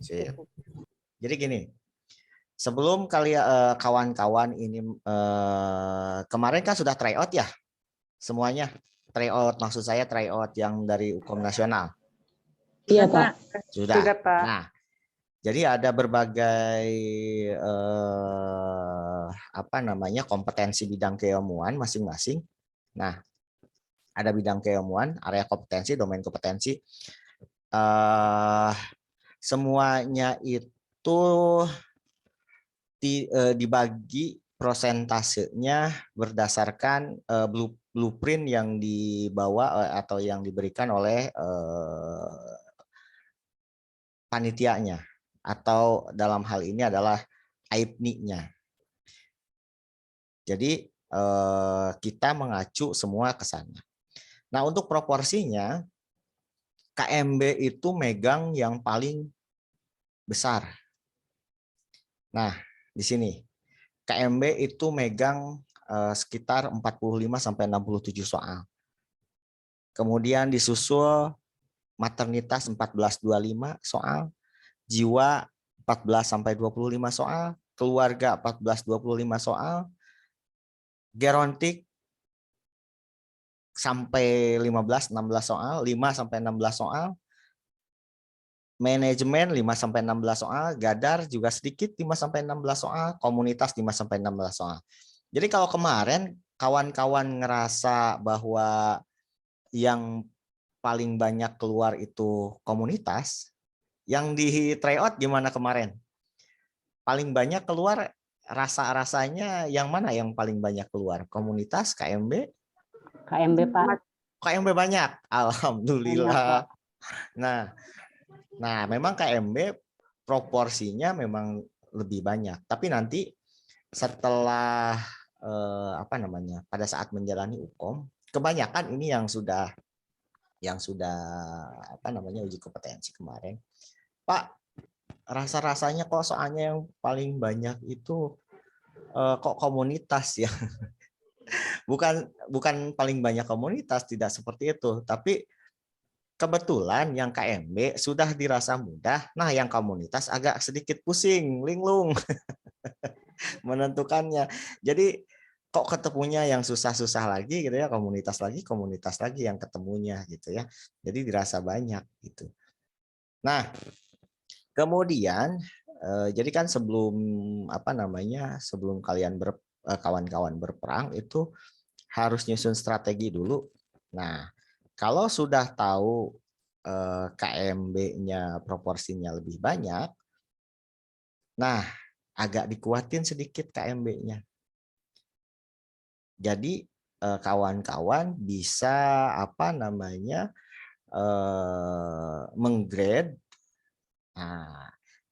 Sip. Jadi gini, sebelum kalian kawan-kawan ini kemarin kan sudah tryout ya semuanya, tryout maksud saya tryout yang dari UKOM nasional. Iya Pak. Sudah. Pak. Nah, jadi ada berbagai apa namanya kompetensi bidang keilmuan masing-masing. Nah, ada bidang keilmuan, area kompetensi, domain kompetensi. Semuanya itu dibagi prosentasenya berdasarkan blueprint yang dibawa atau yang diberikan oleh panitianya, atau dalam hal ini adalah AIPNI-nya. Jadi kita mengacu semua ke sana. Nah, untuk proporsinya KMB itu megang yang paling besar. Nah, di sini KMB itu megang sekitar 45-67 soal. Kemudian disusul maternitas 14-25 soal, jiwa 14-25 soal, keluarga 14-25 soal, gerontik sampai 15-16 soal, 5-16 soal, manajemen 5-16 soal, gadar juga sedikit 5-16 soal, komunitas 5-16 soal. Jadi kalau kemarin kawan-kawan ngerasa bahwa yang paling banyak keluar itu komunitas, yang di tryout gimana kemarin? Paling banyak keluar rasa-rasanya yang mana yang paling banyak keluar? Komunitas, KMB? KMB Pak. KMB banyak, alhamdulillah. Nah, memang KMB proporsinya memang lebih banyak. Tapi nanti setelah apa namanya, pada saat menjalani UKOM, kebanyakan ini yang sudah apa namanya uji kompetensi kemarin. Pak, rasa-rasanya kok soalnya yang paling banyak itu kok komunitas ya. Bukan paling banyak komunitas, tidak seperti itu, tapi kebetulan yang KMB sudah dirasa mudah, nah yang komunitas agak sedikit pusing, linglung menentukannya. Jadi kok ketemunya yang susah-susah lagi gitu ya, komunitas lagi yang ketemunya gitu ya. Jadi dirasa banyak gitu. Nah, kemudian jadi kan sebelum apa namanya, sebelum kalian kawan-kawan berperang itu harus nyusun strategi dulu. Nah, kalau sudah tahu KMB-nya proporsinya lebih banyak, nah agak dikuatin sedikit KMB-nya. Jadi kawan-kawan bisa apa namanya menggrade,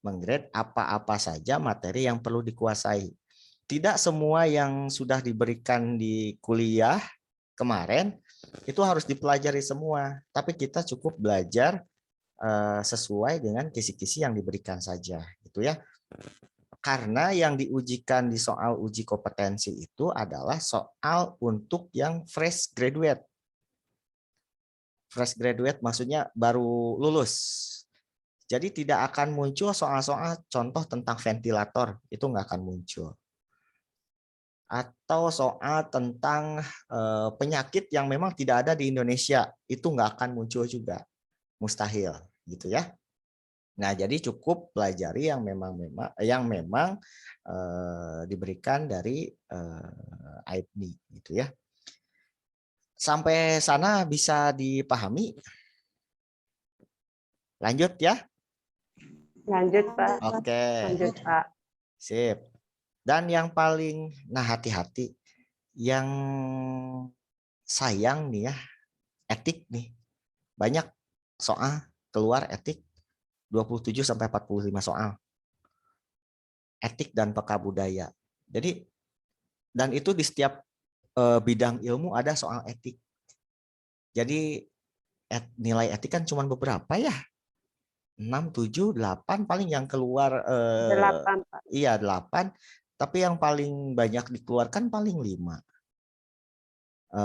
menggrade apa-apa saja materi yang perlu dikuasai. Tidak semua yang sudah diberikan di kuliah kemarin itu harus dipelajari semua, tapi kita cukup belajar sesuai dengan kisi-kisi yang diberikan saja, gitu ya. Karena yang diujikan di soal uji kompetensi itu adalah soal untuk yang fresh graduate. Fresh graduate maksudnya baru lulus. Jadi tidak akan muncul soal-soal contoh tentang ventilator, itu nggak akan muncul. Atau soal tentang penyakit yang memang tidak ada di Indonesia, itu nggak akan muncul juga. Mustahil, gitu ya. Nah, jadi cukup pelajari yang memang diberikan dari AIPNI gitu ya. Sampai sana bisa dipahami? Lanjut ya? Lanjut Pak. Oke. Lanjut Pak. Sip. Dan yang paling, nah hati-hati, yang sayang nih ya, etik nih. Banyak soal keluar etik 27-45 soal. Etik dan peka budaya. Jadi, dan itu di setiap bidang ilmu ada soal etik. Jadi nilai etik kan cuma beberapa ya. 6, 7, 8 paling yang keluar 8 Pak. Iya 8, tapi yang paling banyak dikeluarkan paling 5.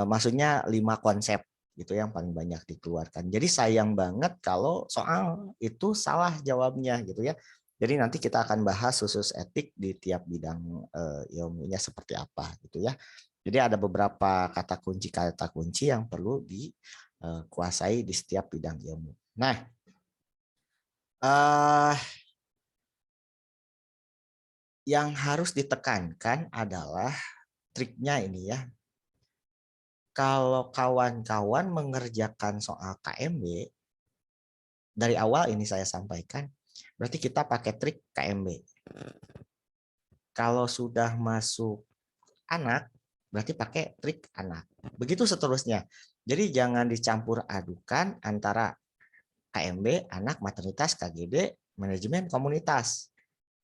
Maksudnya 5 konsep Itu yang paling banyak dikeluarkan. Jadi sayang banget kalau soal itu salah jawabnya gitu ya. Jadi nanti kita akan bahas khusus etik di tiap bidang ilmunya seperti apa gitu ya. Jadi ada beberapa kata kunci yang perlu dikuasai di setiap bidang ilmu. Nah, yang harus ditekankan adalah triknya ini ya. Kalau kawan-kawan mengerjakan soal KMB, dari awal ini saya sampaikan, berarti kita pakai trik KMB. Kalau sudah masuk anak, berarti pakai trik anak. Begitu seterusnya. Jadi jangan dicampur adukan antara KMB, anak, maternitas, KGD, manajemen, komunitas.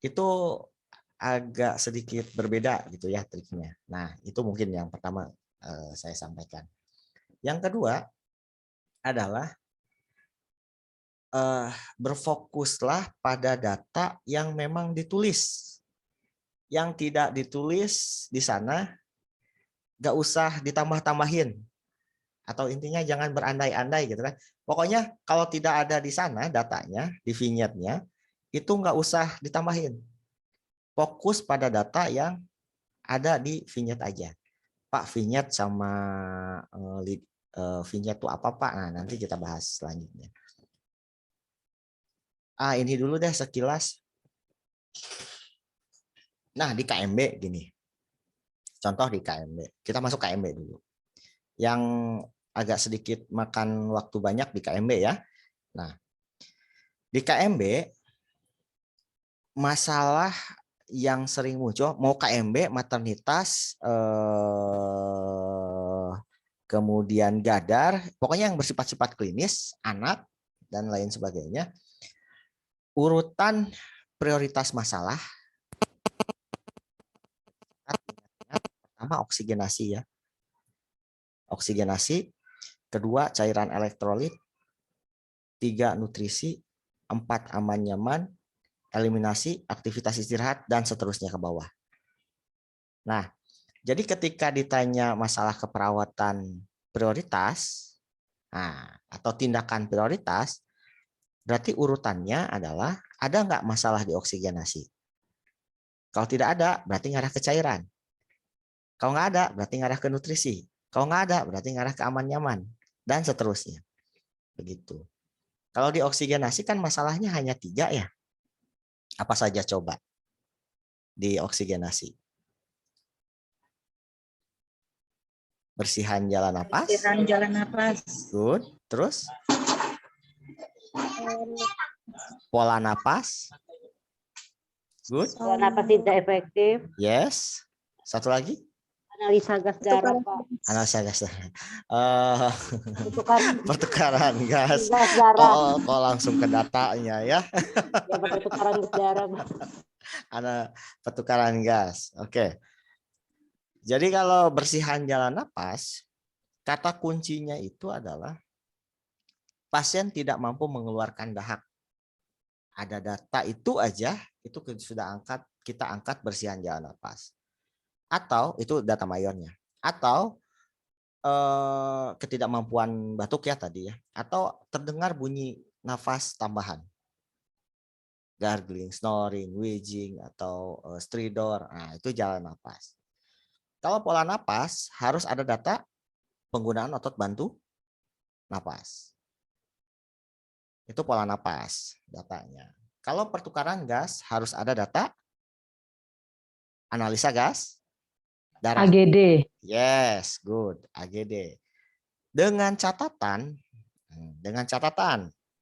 Itu agak sedikit berbeda gitu ya triknya. Nah, itu mungkin yang pertama saya sampaikan. Yang kedua adalah berfokuslah pada data yang memang ditulis. Yang tidak ditulis di sana, nggak usah ditambah-tambahin. Atau intinya jangan berandai-andai gitu kan. Pokoknya kalau tidak ada di sana datanya, di vignette-nya, itu nggak usah ditambahin. Fokus pada data yang ada di vignette aja. Pak, vignette sama vignette itu apa Pak? Nah, nanti kita bahas selanjutnya. Ini dulu deh sekilas. Nah, di KMB gini. Contoh di KMB. Kita masuk KMB dulu. Yang agak sedikit makan waktu banyak di KMB ya. Nah, di KMB masalah yang sering muncul, mau KMB, maternitas, kemudian gadar, pokoknya yang bersifat-sifat klinis, anak, dan lain sebagainya, urutan prioritas masalah, pertama oksigenasi ya. Oksigenasi, kedua cairan elektrolit, 3 nutrisi, 4 aman nyaman, eliminasi, aktivitas istirahat, dan seterusnya ke bawah. Nah, jadi ketika ditanya masalah keperawatan prioritas, atau tindakan prioritas, berarti urutannya adalah ada nggak masalah di oksigenasi? Kalau tidak ada, berarti ngarah ke cairan. Kalau nggak ada, berarti ngarah ke nutrisi. Kalau nggak ada, berarti ngarah ke aman nyaman, dan seterusnya. Begitu. Kalau di oksigenasi kan masalahnya hanya 3 ya. Apa saja coba di oksigenasi? Bersihan jalan napas. Bersihan jalan napas. Good. Terus? Pola napas. Good. Pola napas tidak efektif. Yes. Satu lagi? Analisa gas darah, Pak. Analisa gas darah. Pertukaran Pertukaran gas. gas darah. Oh, kok langsung ke datanya ya? Ya, pertukaran gas darah, Pak. Ada pertukaran gas. Oke. Jadi kalau bersihan jalan napas, kata kuncinya itu adalah pasien tidak mampu mengeluarkan dahak. Ada data itu aja, itu sudah kita angkat bersihan jalan napas. Atau itu data mayornya. Atau ketidakmampuan batuk ya tadi ya. Atau terdengar bunyi nafas tambahan. Gargling, snoring, wheezing, atau stridor. Nah, itu jalan napas. Kalau pola napas harus ada data penggunaan otot bantu napas. Itu pola napas datanya. Kalau pertukaran gas harus ada data analisa gas darah. AGD. Yes, good. AGD. Dengan catatan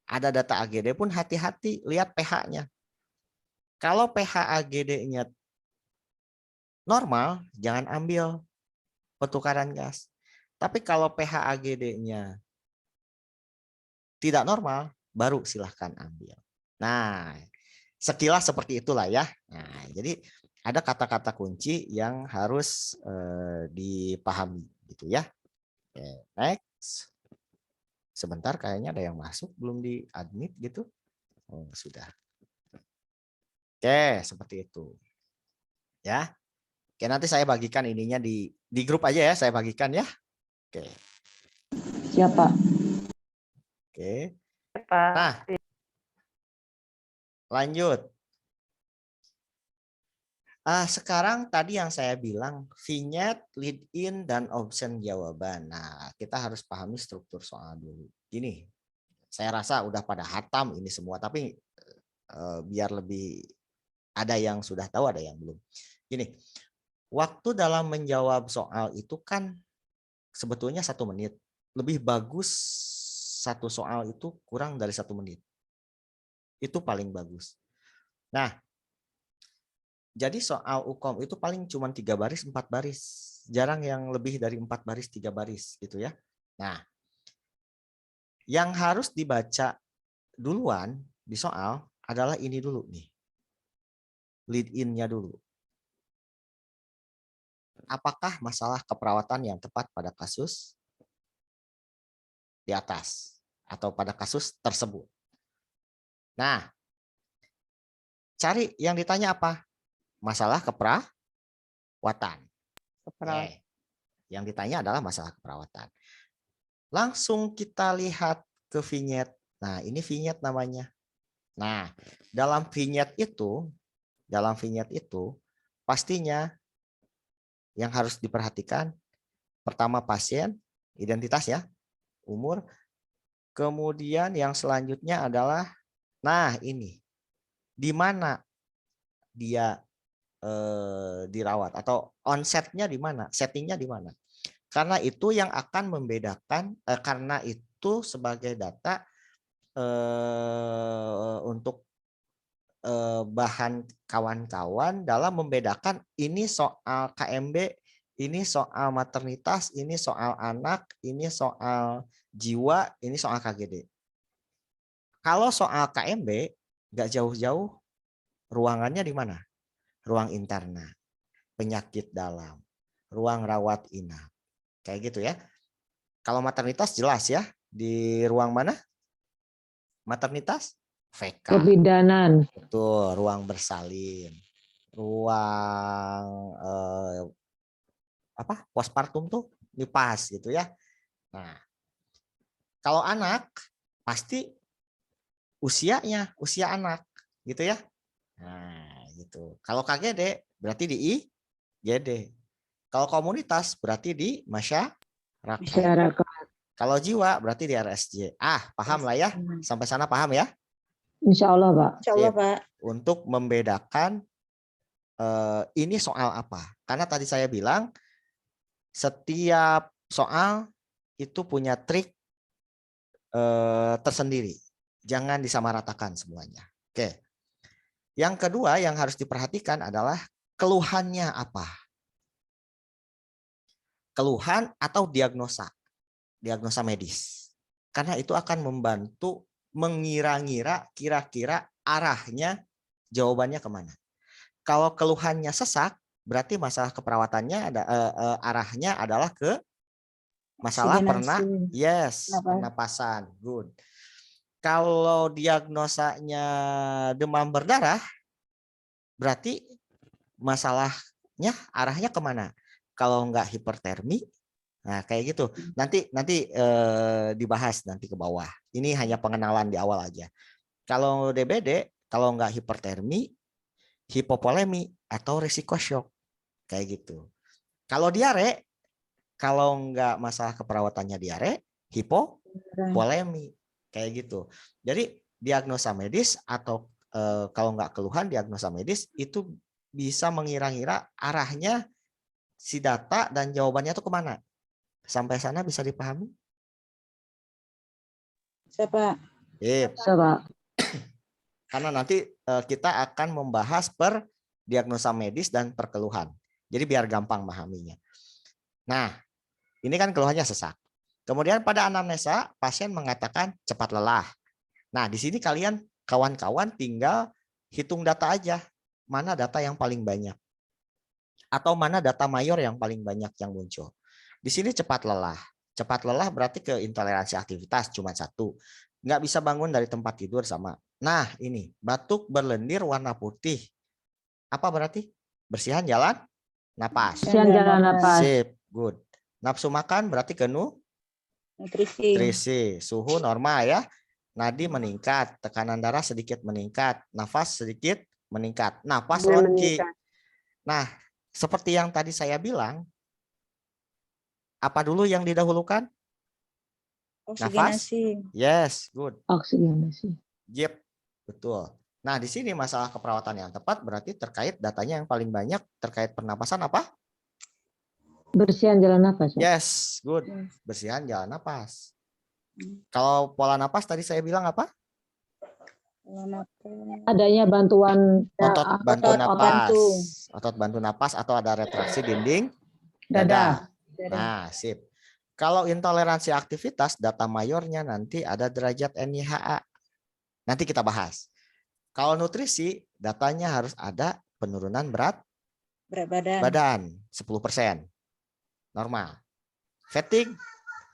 ada data AGD pun hati-hati lihat pH-nya. Kalau pH AGD-nya normal, jangan ambil pertukaran gas. Tapi kalau pH AGD-nya tidak normal, baru silahkan ambil. Nah, sekilas seperti itulah ya. Nah, jadi ada kata-kata kunci yang harus dipahami gitu ya. Oke, next. Sebentar, kayaknya ada yang masuk belum di admit gitu. Oh, sudah. Oke, seperti itu. Ya. Oke, nanti saya bagikan ininya di grup aja ya, saya bagikan ya. Oke. Siapa? Oke. Pak. Nah, lanjut. Sekarang tadi yang saya bilang vignette, lead in, dan option jawaban. Nah, kita harus pahami struktur soal dulu. Gini, saya rasa udah pada hatam ini semua, tapi biar lebih ada yang sudah tahu, ada yang belum. Gini, waktu dalam menjawab soal itu kan sebetulnya 1 menit. Lebih bagus satu soal itu kurang dari 1 menit. Itu paling bagus. Nah, jadi soal UKOM itu paling cuma 3 baris, 4 baris. Jarang yang lebih dari 4 baris, 3 baris gitu ya. Nah, yang harus dibaca duluan di soal adalah ini dulu nih. Lead in-nya dulu. Apakah masalah keperawatan yang tepat pada kasus di atas atau pada kasus tersebut? Nah, cari yang ditanya apa? Masalah keperawatan. Keperawatan. Yang ditanya adalah masalah keperawatan. Langsung kita lihat ke vignette. Nah, ini vignette namanya. Nah, dalam vignette itu pastinya yang harus diperhatikan pertama pasien, identitas ya, umur. Kemudian yang selanjutnya adalah ini. Di mana dia dirawat atau onsetnya di mana, settingnya di mana. Karena itu yang akan membedakan, karena itu sebagai data untuk bahan kawan-kawan dalam membedakan ini soal KMB, ini soal maternitas, ini soal anak, ini soal jiwa, ini soal KGD. Kalau soal KMB nggak jauh-jauh, ruangannya di mana? Ruang interna, penyakit dalam, ruang rawat inap. Kayak gitu ya. Kalau maternitas jelas ya, di ruang mana? Maternitas? VK. Kebidanan. Betul, ruang bersalin. Ruang postpartum tuh NIPAS gitu ya. Nah, kalau anak pasti usianya, usia anak gitu ya. Nah, gitu. Kalau KGD berarti di IGD. Kalau komunitas berarti di masyarakat. Kalau jiwa berarti di RSJ. Paham lah ya. Sampai sana paham ya? Insya Allah, Pak. Insya Allah, Pak. Untuk membedakan ini soal apa. Karena tadi saya bilang setiap soal itu punya trik tersendiri. Jangan disamaratakan semuanya. Oke. Yang kedua yang harus diperhatikan adalah keluhannya apa. Keluhan atau diagnosa. Diagnosa medis. Karena itu akan membantu mengira-ngira kira-kira arahnya jawabannya kemana. Kalau keluhannya sesak, berarti masalah keperawatannya arahnya adalah ke masalah pernapasan. Good. Kalau diagnosanya demam berdarah, berarti masalahnya arahnya kemana? Kalau enggak hipertermi, nah kayak gitu. Nanti dibahas nanti ke bawah. Ini hanya pengenalan di awal aja. Kalau DBD, kalau enggak hipertermi, hipopolemi atau risiko shock, kayak gitu. Kalau diare, kalau enggak masalah keperawatannya diare, hipopolemi, kayak gitu. Jadi diagnosa medis atau kalau enggak keluhan diagnosa medis itu bisa mengira-ngira arahnya si data dan jawabannya itu kemana. Sampai sana bisa dipahami? Siapa? Siapa? Karena nanti kita akan membahas per diagnosa medis dan perkeluhan. Jadi biar gampang memahaminya. Nah, ini kan keluhannya sesak. Kemudian pada anamnesa, pasien mengatakan cepat lelah. Nah, di sini kalian kawan-kawan tinggal hitung data aja. Mana data yang paling banyak. Atau mana data mayor yang paling banyak yang muncul. Di sini cepat lelah. Cepat lelah berarti keintoleransi aktivitas cuma 1. Nggak bisa bangun dari tempat tidur sama. Nah ini, batuk berlendir warna putih. Apa berarti? Bersihan jalan napas. Bersihan jalan napas. Sip, good. Nafsu makan berarti Nutrisi. nutrisi, suhu normal ya. Nadi meningkat, tekanan darah sedikit meningkat, nafas sedikit meningkat. Napas Dia Ronki. meningkat. Nah, seperti yang tadi saya bilang, apa dulu yang didahulukan? Nafas? Oksigenasi. Yes, good. Oksigenasi. Yep, betul. Nah, di sini masalah keperawatan yang tepat berarti terkait datanya yang paling banyak terkait pernapasan apa? Bersihan jalan nafas, Pak. Yes, good. Yes. Bersihan jalan napas. Hmm. Kalau pola napas tadi saya bilang apa? Pola napas. Adanya bantuan Otot bantu otot napas. bantu. Otot bantu napas atau ada retraksi dinding dada. dada. Nah, sip. Kalau intoleransi aktivitas, data mayornya nanti ada derajat NIHA. Nanti kita bahas. Kalau nutrisi, datanya harus ada penurunan berat Berat badan. badan 10%. Normal. Fatigue,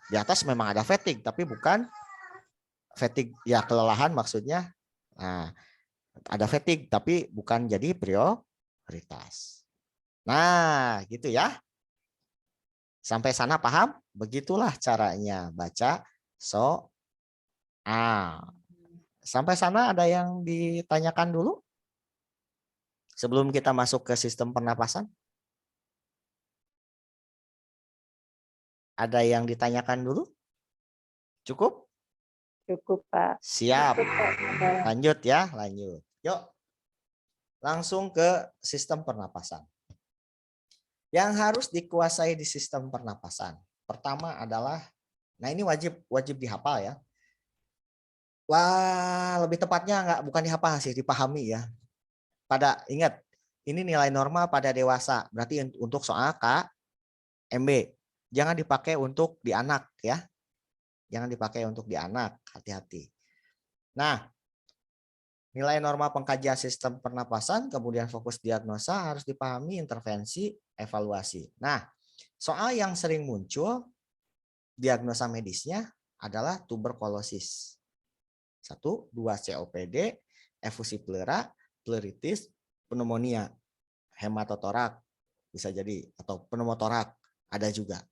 di atas memang ada fatigue, tapi bukan fatigue, ya kelelahan maksudnya. Nah, ada fatigue, tapi bukan jadi prioritas. Nah, gitu ya. Sampai sana paham? Begitulah caranya baca soal. Sampai sana ada yang ditanyakan dulu? Sebelum kita masuk ke sistem pernapasan? Ada yang ditanyakan dulu? Cukup? Cukup, Pak. Siap. Cukup, Pak. Ada. Lanjut ya, lanjut. Yuk. Langsung ke sistem pernapasan. Yang harus dikuasai di sistem pernapasan. Pertama adalah, nah ini wajib dihafal ya. Wah, lebih tepatnya bukan dihafal sih, dipahami ya. Ingat, ini nilai normal pada dewasa. Berarti untuk soal KMB. Jangan dipakai untuk di anak ya. Jangan dipakai untuk di anak, hati-hati. Nah, nilai normal pengkajian sistem pernapasan, kemudian fokus diagnosa, harus dipahami intervensi, evaluasi. Nah, soal yang sering muncul diagnosa medisnya adalah tuberkulosis. 1, 2 COPD, efusi pleura, pleuritis, pneumonia, hematotorak bisa jadi, atau pneumotorak ada juga.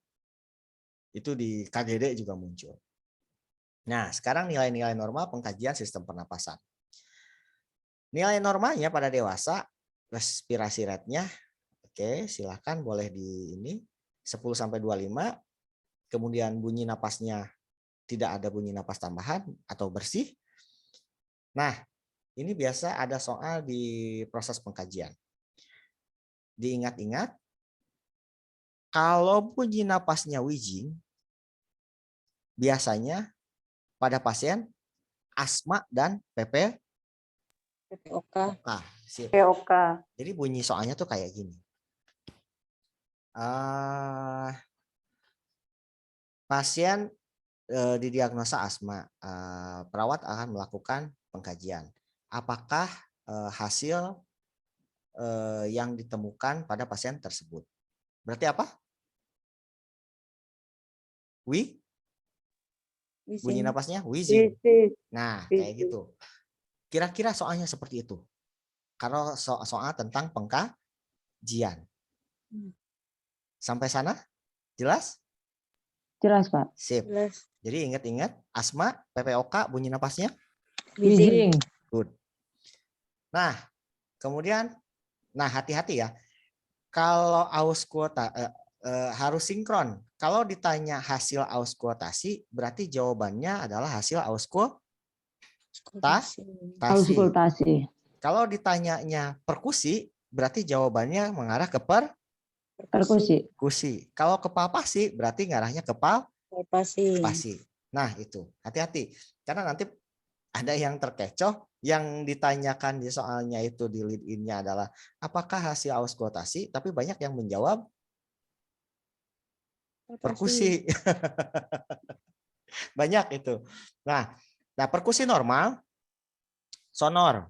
Itu di KGD juga muncul. Nah, sekarang nilai-nilai normal pengkajian sistem pernapasan. Nilai normalnya pada dewasa, respirasi rate-nya, oke, silahkan boleh di ini 10-25, kemudian bunyi napasnya tidak ada bunyi napas tambahan atau bersih. Nah, ini biasa ada soal di proses pengkajian. Diingat-ingat, kalau bunyi napasnya wheezing, biasanya pada pasien asma dan PPOK. Sip. POK. Jadi bunyi soalnya tuh kayak gini. Pasien didiagnosa asma, perawat akan melakukan pengkajian. Apakah hasil yang ditemukan pada pasien tersebut? Berarti apa? Bunyi napasnya wheezing. Nah, kayak gitu. Kira-kira soalnya seperti itu. Kalau soal tentang pengkajian. Sampai sana? Jelas? Jelas, Pak. Sip. Jelas. Jadi ingat-ingat, asma, PPOK, bunyi napasnya? Wheezing. Good. Nah, kemudian, hati-hati ya. Kalau auskultasi harus sinkron. Kalau ditanya hasil auskultasi, berarti jawabannya adalah hasil Auskultasi. Kalau ditanyanya perkusi, berarti jawabannya mengarah ke perkusi. Kalau ke palpasi, berarti ngarahnya ke palpasi. Nah, itu. Hati-hati. Karena nanti ada yang terkecoh, yang ditanyakan di soalnya itu di lead in-nya adalah apakah hasil auskultasi, tapi banyak yang menjawab perkusi. Banyak itu. Nah, perkusi normal, sonor.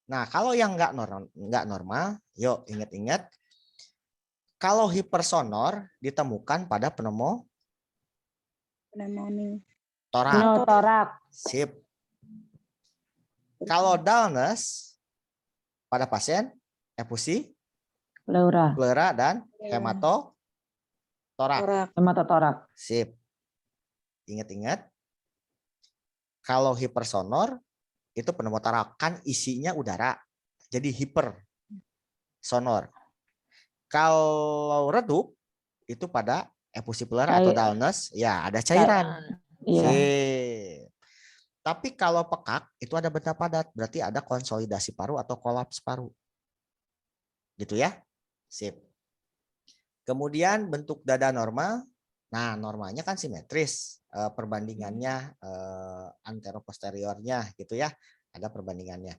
Nah, kalau yang nggak normal, yuk ingat-ingat, kalau hipersonor ditemukan pada pneumotorak. Sip. Kalau dullness pada pasien efusi pleura dan hematotorak. Hematotorak. Sip. Ingat-ingat, kalau hipersonor itu pneumotora kan isinya udara, jadi hipersonor. Kalau redup itu pada efusi pleural atau dullness, ya ada cairan. Iya. Sip. Tapi kalau pekak itu ada benda padat, berarti ada konsolidasi paru atau kolaps paru. Gitu ya. Sip. Kemudian bentuk dada normal. Nah, normalnya kan simetris. Perbandingannya antero-posteriornya gitu ya. Ada perbandingannya.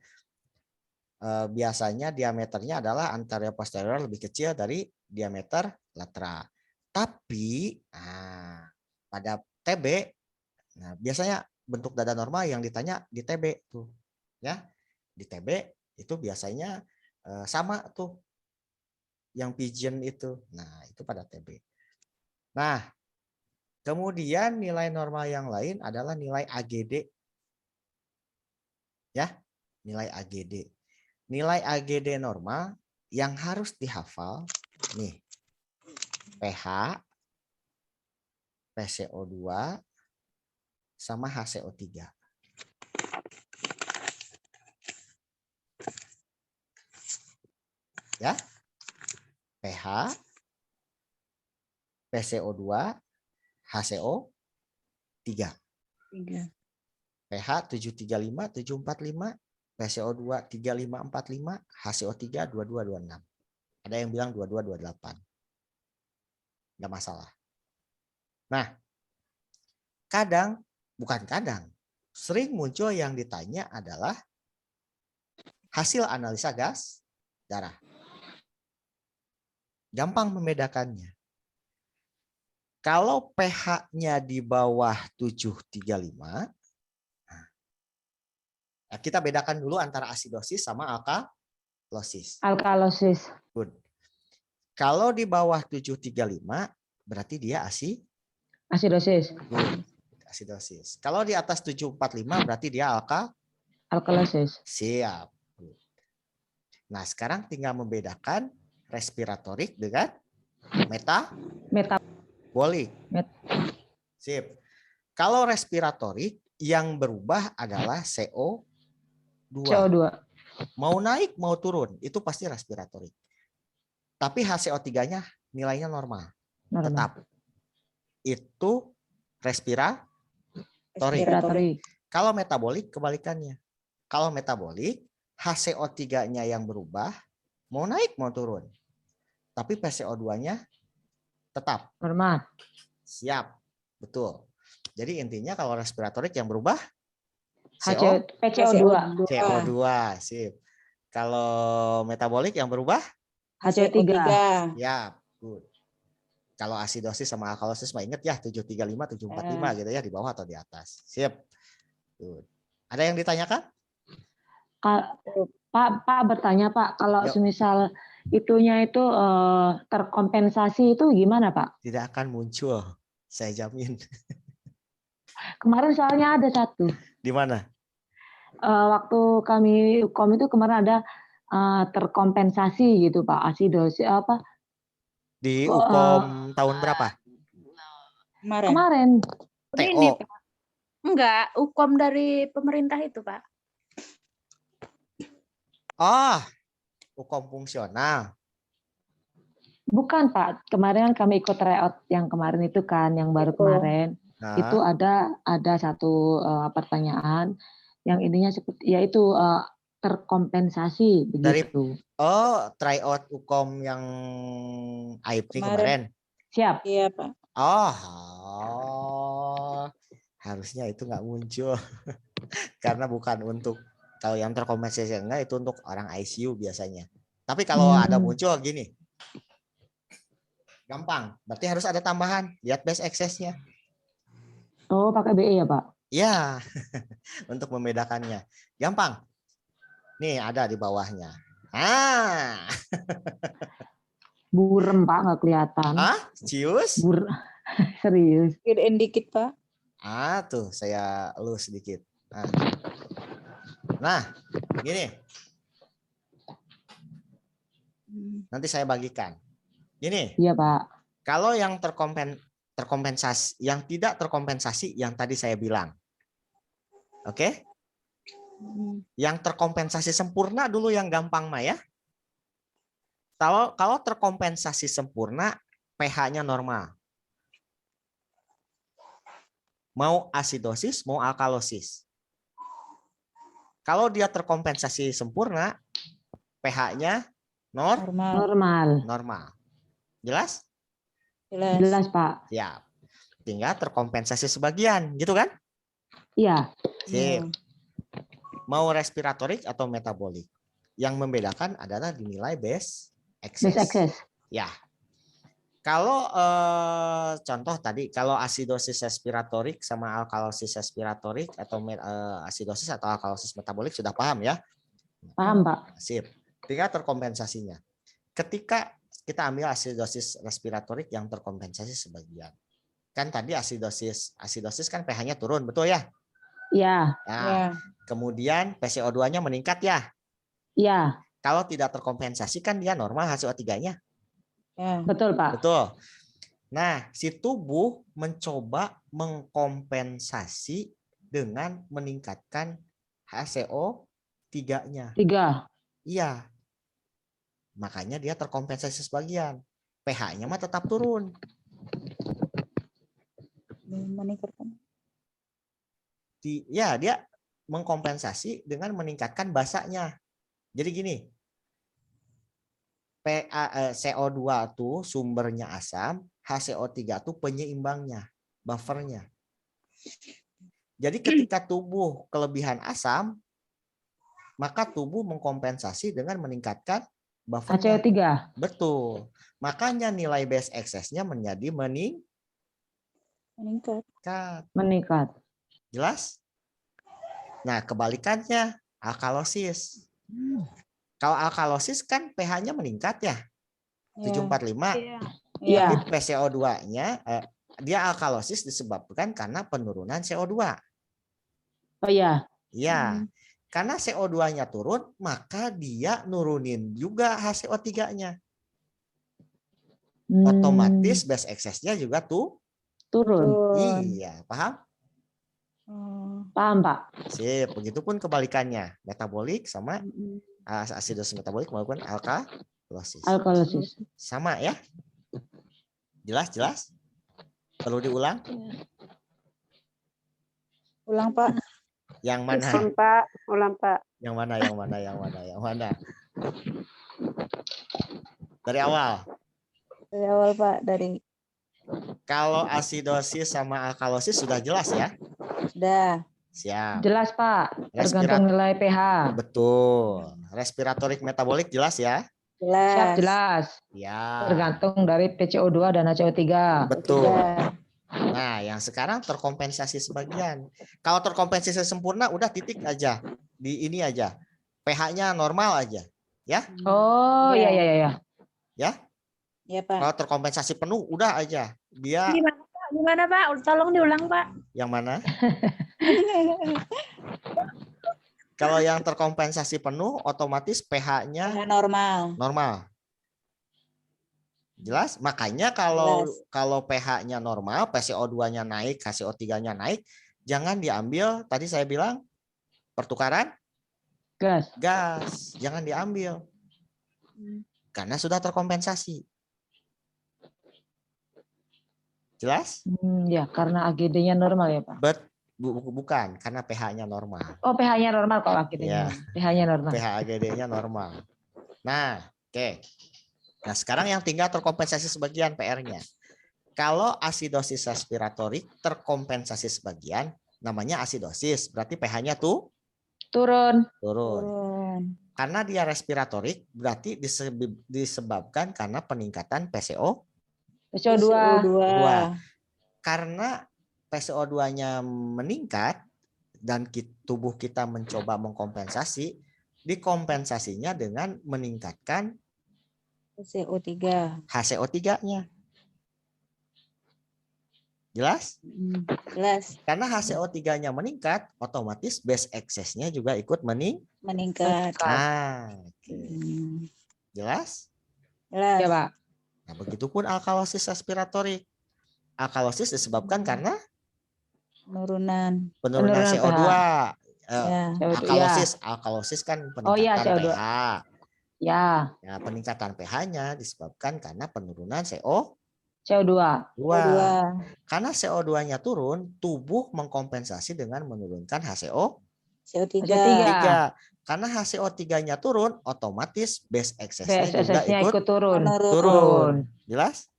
Biasanya diameternya adalah anterior-posterior lebih kecil dari diameter lateral. Tapi pada TB, nah, biasanya bentuk dada normal yang ditanya di TB tuh, ya di TB itu biasanya sama tuh, yang pigeon itu. Nah itu pada TB. Nah kemudian nilai normal yang lain adalah nilai AGD, ya nilai AGD. Nilai AGD normal yang harus dihafal nih, pH, PCO2, sama HCO3. Ya, pH, PCO2, HCO3. pH 735, 745, PCO2 3545, HCO3 2226. Ada yang bilang 2228. Enggak masalah. Nah, bukan kadang, sering muncul yang ditanya adalah hasil analisa gas darah. Gampang membedakannya. Kalau pH-nya di bawah 735, kita bedakan dulu antara asidosis sama alkalosis. Alkalosis. Good. Kalau di bawah 735 berarti dia Asidosis. Good. Asidosis. Kalau di atas 745 berarti dia Alkalosis. Siap. Nah, sekarang tinggal membedakan respiratorik dengan metabolik. Sip. Kalau respiratorik yang berubah adalah CO2. Mau naik mau turun itu pasti respiratorik. Tapi HCO3-nya nilainya normal. Tetap. Itu respiratorik. Kalau metabolik kebalikannya. Kalau metabolik HCO3-nya yang berubah, mau naik mau turun. Tapi PCO2-nya tetap normal. Siap. Betul. Jadi intinya kalau respiratorik yang berubah PCO2. CO2, sip. Kalau metabolik yang berubah HCO3. Ya, good. Kalau asidosis sama alkalosis mah inget ya 735, 745 gitu ya, di bawah atau di atas. Sip. Good. Ada yang ditanyakan? Pak bertanya Pak, kalau semisal itunya itu terkompensasi itu gimana Pak? Tidak akan muncul, saya jamin. Kemarin soalnya ada satu. Di mana? Waktu kami UKOM itu kemarin ada terkompensasi gitu Pak, asidosis apa? Di UKOM tahun berapa? Kemarin. Ini Pak. Enggak, UKOM dari pemerintah itu Pak. Oh, UKOM fungsional. Bukan Pak, kemarin kami ikut tryout yang kemarin itu kan, yang baru kemarin. Nah. Itu ada satu pertanyaan yang ininya seperti yaitu terkompensasi begitu. Tryout UKOM yang AIPRI kemarin. Siap. Iya Pak. Harusnya itu nggak muncul karena bukan untuk, kalau yang terkompensasi enggak itu untuk orang ICU biasanya. Tapi kalau ada muncul gini, gampang. Berarti harus ada tambahan. Lihat best access-nya. Oh, pakai BE ya Pak? Ya, untuk membedakannya. Gampang. Nih ada di bawahnya. Burem Pak, nggak kelihatan. Cius? Serius. Gedein dikit Pak. Tuh saya elus sedikit. Nah, gini. Nanti saya bagikan. Gini. Iya Pak. Kalau yang terkompensasi, yang tidak terkompensasi yang tadi saya bilang. Oke? Yang terkompensasi sempurna dulu yang gampang mah ya. Kalau terkompensasi sempurna, pH-nya normal. Mau asidosis, mau alkalosis. Kalau dia terkompensasi sempurna, pH-nya Normal. Normal. Jelas? Jelas. Jelas, Pak. Siap. Tinggal terkompensasi sebagian, gitu kan? Iya. Sip. Mau respiratorik atau metabolik? Yang membedakan adalah dinilai base Base excess. excess. Ya. Kalau contoh tadi, kalau asidosis respiratorik sama alkalosis respiratorik atau asidosis atau alkalosis metabolik sudah paham ya? Paham, Pak? Sip. Tinggal terkompensasinya. Ketika kita ambil asidosis respiratorik yang terkompensasi sebagian. Kan tadi asidosis kan pH-nya turun, betul ya? Iya. Nah, kemudian PCO2-nya meningkat ya? Iya. Kalau tidak terkompensasi kan dia normal HCO3-nya. Betul, Pak. Betul. Nah, si tubuh mencoba mengkompensasi dengan meningkatkan HCO3-nya. 3. Iya. Makanya dia terkompensasi sebagian. pH-nya mah tetap turun. Meningkatkan. Dia mengkompensasi dengan meningkatkan basanya. Jadi gini, CO2 tuh sumbernya asam, HCO3 tuh penyeimbangnya, buffernya. Jadi ketika tubuh kelebihan asam, maka tubuh mengkompensasi dengan meningkatkan buffernya. HCO3. Betul. Makanya nilai base excess-nya menjadi meningkat. Jelas? Nah, kebalikannya alkalosis. Kalau alkalosis kan pH-nya meningkat ya. 745. Iya. Tapi PCO2-nya dia alkalosis disebabkan karena penurunan CO2. Oh iya. Iya. Karena CO2-nya turun, maka dia nurunin juga HCO3-nya. Otomatis base excess-nya juga turun. Iya, paham? Paham, Pak. Sip, begitupun kebalikannya. Metabolik sama asidosis metabolik maupun alkalosis. Alkalosis. Sama ya? Jelas? Perlu diulang? Ulang, Pak. Yang mana? Ulang, Pak. Yang mana? Dari awal. Dari awal, Pak. Kalau asidosis sama alkalosis sudah jelas ya? Sudah. Siap. Jelas, Pak. Tergantung nilai pH. Betul. Respiratorik metabolik jelas ya? Siap, jelas. Ya. Tergantung dari PCO2 dan HCO3. Betul. Nah, yang sekarang terkompensasi sebagian. Kalau terkompensasi sempurna udah titik aja. Di ini aja. pH-nya normal aja. Ya? Oh, iya. Ya? Iya, Pak. Kalau terkompensasi penuh udah aja. Dia Gimana, Pak? Tolong diulang, Pak. yang mana? Kalau yang terkompensasi penuh otomatis pH-nya normal. Jelas? Makanya kalau pH-nya normal, PCO2-nya naik, HCO3-nya naik, jangan diambil, tadi saya bilang pertukaran gas. Jangan diambil. Karena sudah terkompensasi. Jelas? Ya, karena AGD-nya normal ya, Pak. Bukan, karena pH-nya normal. Oh, pH-nya normal kalau AGD-nya. Ya. pH-nya normal. pH AGD-nya normal. Nah, oke. Nah, sekarang yang tinggal terkompensasi sebagian PR-nya. Kalau asidosis respiratorik terkompensasi sebagian, namanya asidosis. Berarti pH-nya tuh turun. Karena dia respiratorik, berarti disebabkan karena peningkatan PCO2. Karena PCO2-nya meningkat dan tubuh kita mencoba mengkompensasi, dikompensasinya dengan meningkatkan HCO3-nya. Jelas? Jelas. Karena HCO3-nya meningkat, otomatis base excess-nya juga ikut meningkat. Nah, oke. Jelas? Jelas. Ya, Pak. Nah, begitupun alkalosis respiratorik. Alkalosis disebabkan karena Penurunan. penurunan Penurunan CO2. Ya. Alkalosis kan Oh iya, peningkatan CO2. pH. Ya, Ya, peningkatan pH-nya disebabkan karena penurunan CO2. CO2. CO2. Karena CO2-nya turun, tubuh mengkompensasi dengan menurunkan HCO3. CO3. Karena HCO3-nya turun, otomatis base excess-nya juga BSSS-nya ikut ikut turun. turun. Jelas?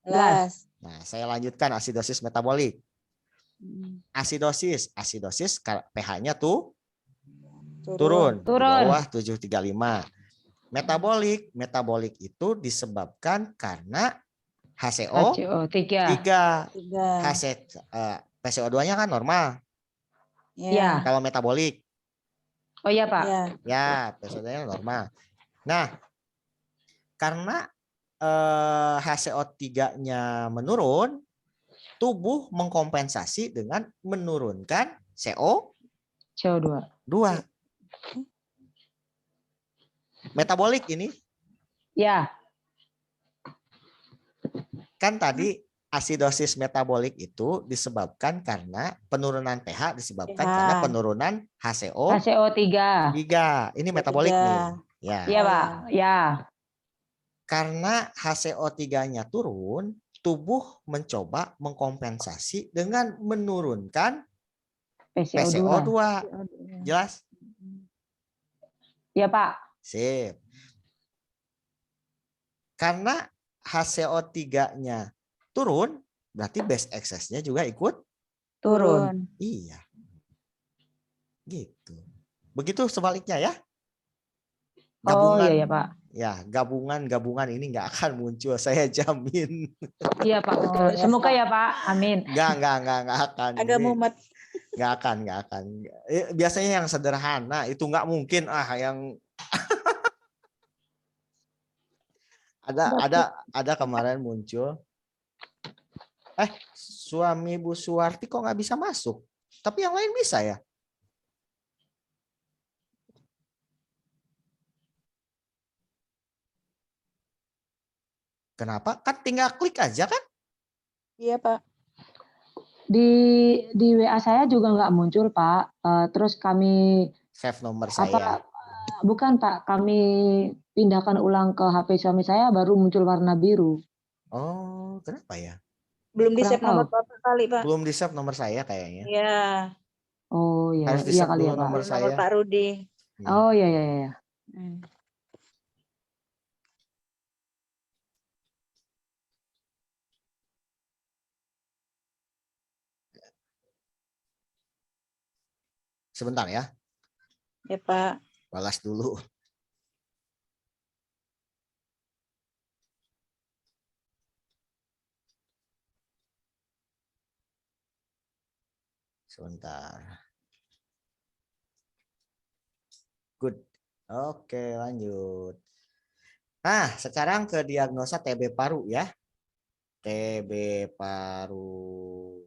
Jelas. Nah, saya lanjutkan asidosis metabolik. Asidosis pH-nya tuh turun di bawah 735. Metabolik itu disebabkan karena HCO3. PCO2-nya kan normal. Ya. Kalau metabolik. Oh iya, Pak. Ya, PCO2-nya normal. Nah, karena HCO3-nya menurun, tubuh mengkompensasi dengan menurunkan CO2. Metabolik ini Ya. kan tadi asidosis metabolik itu disebabkan karena penurunan pH disebabkan karena penurunan HCO3. Ini metabolik nih. Ya. Iya, Pak. Ya. Karena HCO3-nya turun, tubuh mencoba mengkompensasi dengan menurunkan PCO2. Jelas? Iya, Pak. Sip. Karena HCO3-nya turun, berarti base excess-nya juga ikut Turun. Iya. Gitu. Begitu sebaliknya ya. Oh iya ya, Pak. Ya, gabungan ini nggak akan muncul, saya jamin. Iya, Pak, betul. Semoga ya, Pak. Amin. Nggak akan. Agak mumet. Nggak akan. Biasanya yang sederhana itu nggak mungkin yang ada kemarin muncul. Suami Bu Suwarti kok nggak bisa masuk? Tapi yang lain bisa ya? Kenapa? Kan tinggal klik aja kan? Iya, Pak. Di WA saya juga nggak muncul, Pak. Terus kami save nomor saya. Bukan, Pak. Kami pindahkan ulang ke HP suami saya baru muncul warna biru. Oh, kenapa ya? Belum di-save nomor Bapak kali, Pak. Belum di-save nomor saya kayaknya. Iya. Oh iya, harus iya di-save kali dulu ya, Pak. nomor saya. Nomor Pak Rudi. Oh iya. Sebentar ya. Ya, Pak. Balas dulu. Sebentar. Good. Oke, lanjut. Nah, sekarang ke diagnosa TB paru ya. TB paru.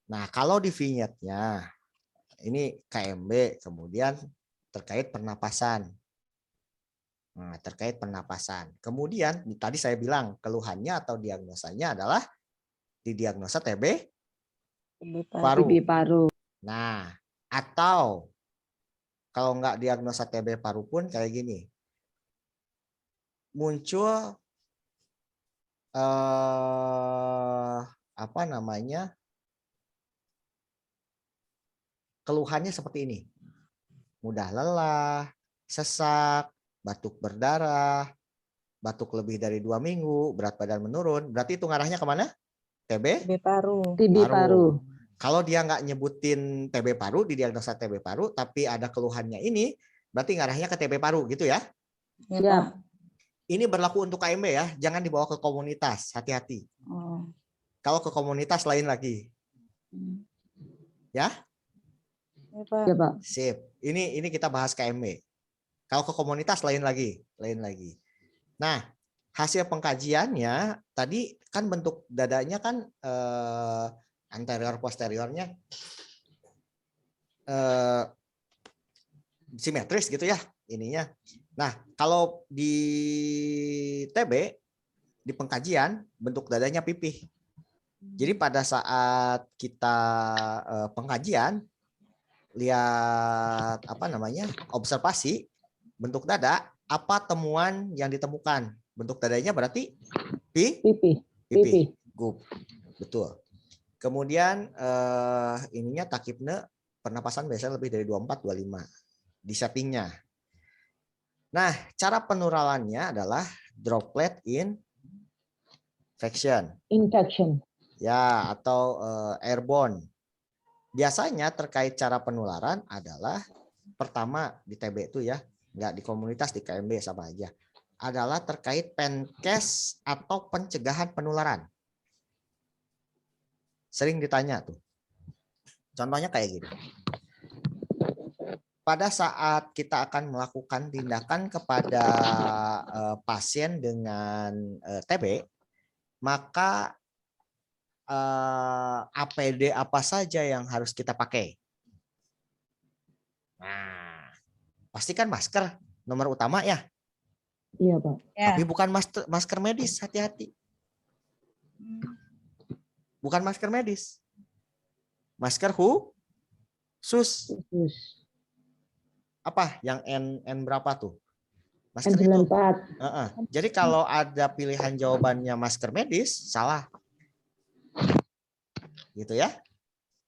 Nah, kalau di vignette-nya ini KMB, kemudian terkait pernapasan. Nah, terkait pernapasan. Kemudian tadi saya bilang keluhannya atau diagnosanya adalah didiagnosa TB paru. Nah, atau kalau nggak diagnosa TB paru pun kayak gini. Muncul keluhannya seperti ini. Mudah lelah, sesak, batuk berdarah, batuk lebih dari 2 minggu, berat badan menurun. Berarti itu ngarahnya kemana? TB paru. Kalau dia nggak nyebutin TB paru, didiagnosa TB paru, tapi ada keluhannya ini, berarti ngarahnya ke TB paru gitu ya? Ya. Ini berlaku untuk KMB ya, jangan dibawa ke komunitas, hati-hati. Kalau ke komunitas lain lagi. Ya? Ya, Pak. Sip. Ini kita bahas KMB. Kalau ke komunitas lain lagi. Nah, hasil pengkajiannya tadi kan bentuk dadanya kan anterior posteriornya simetris gitu ya ininya. Nah, kalau di TB di pengkajian bentuk dadanya pipih. Jadi pada saat kita pengkajian lihat observasi bentuk dada, apa temuan yang ditemukan? Bentuk dadanya berarti Pipi. pipi. Good. Betul. Kemudian ininya takibnya pernapasan biasanya lebih dari 24 25 di settingnya. Nah, cara penularannya adalah droplet infection. Ya, atau airborne. Biasanya terkait cara penularan adalah pertama di TB itu ya, nggak di komunitas, di KMB sama aja. Adalah terkait penkes atau pencegahan penularan. Sering ditanya tuh. Contohnya kayak gini. Pada saat kita akan melakukan tindakan kepada pasien dengan TB, maka APD apa saja yang harus kita pakai? Nah, pastikan masker nomor utama ya. Iya, Pak. Tapi bukan masker medis, hati-hati. Bukan masker medis. Masker khusus. Apa yang N berapa tuh? Masker N94. itu. Jadi kalau ada pilihan jawabannya masker medis, salah. Gitu ya.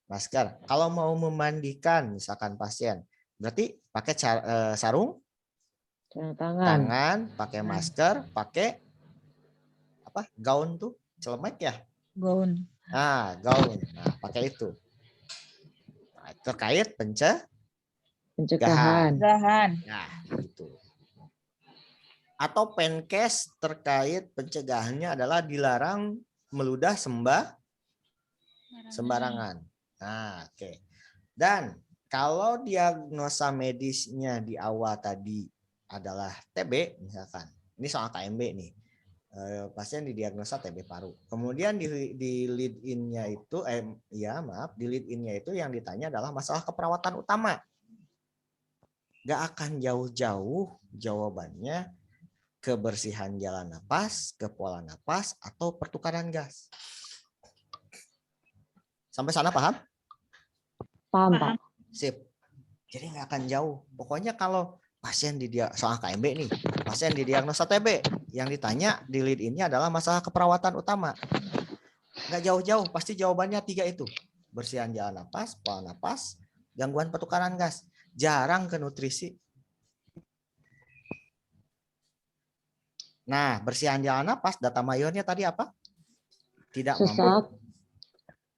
Masker. Kalau mau memandikan misalkan pasien, berarti pakai sarung tangan, pakai masker, pakai apa? Gaun tuh, celemek ya? Gaun. Nah, gaun. Nah, pakai itu. Nah, terkait pencegahan. Nah, gitu. Atau penkes terkait pencegahannya adalah dilarang meludah sembarangan. Nah, oke. Dan kalau diagnosa medisnya di awal tadi adalah TB misalkan. Ini soal KMB nih. Pasien didiagnosa TB paru. Kemudian di lead in-nya itu di lead in-nya itu yang ditanya adalah masalah keperawatan utama. Gak akan jauh-jauh jawabannya kebersihan jalan napas, ke pola napas, atau pertukaran gas. Sampai sana paham? Paham, Pak. Sip. Jadi nggak akan jauh. Pokoknya kalau pasien soal KMB nih, pasien didiagnosa TB, yang ditanya di lead in-nya adalah masalah keperawatan utama. Nggak jauh-jauh, pasti jawabannya 3 itu. Bersihan jalan napas, pola napas, gangguan pertukaran gas. Jarang ke nutrisi. Nah, bersihan jalan napas, data mayornya tadi apa? Tidak mampu.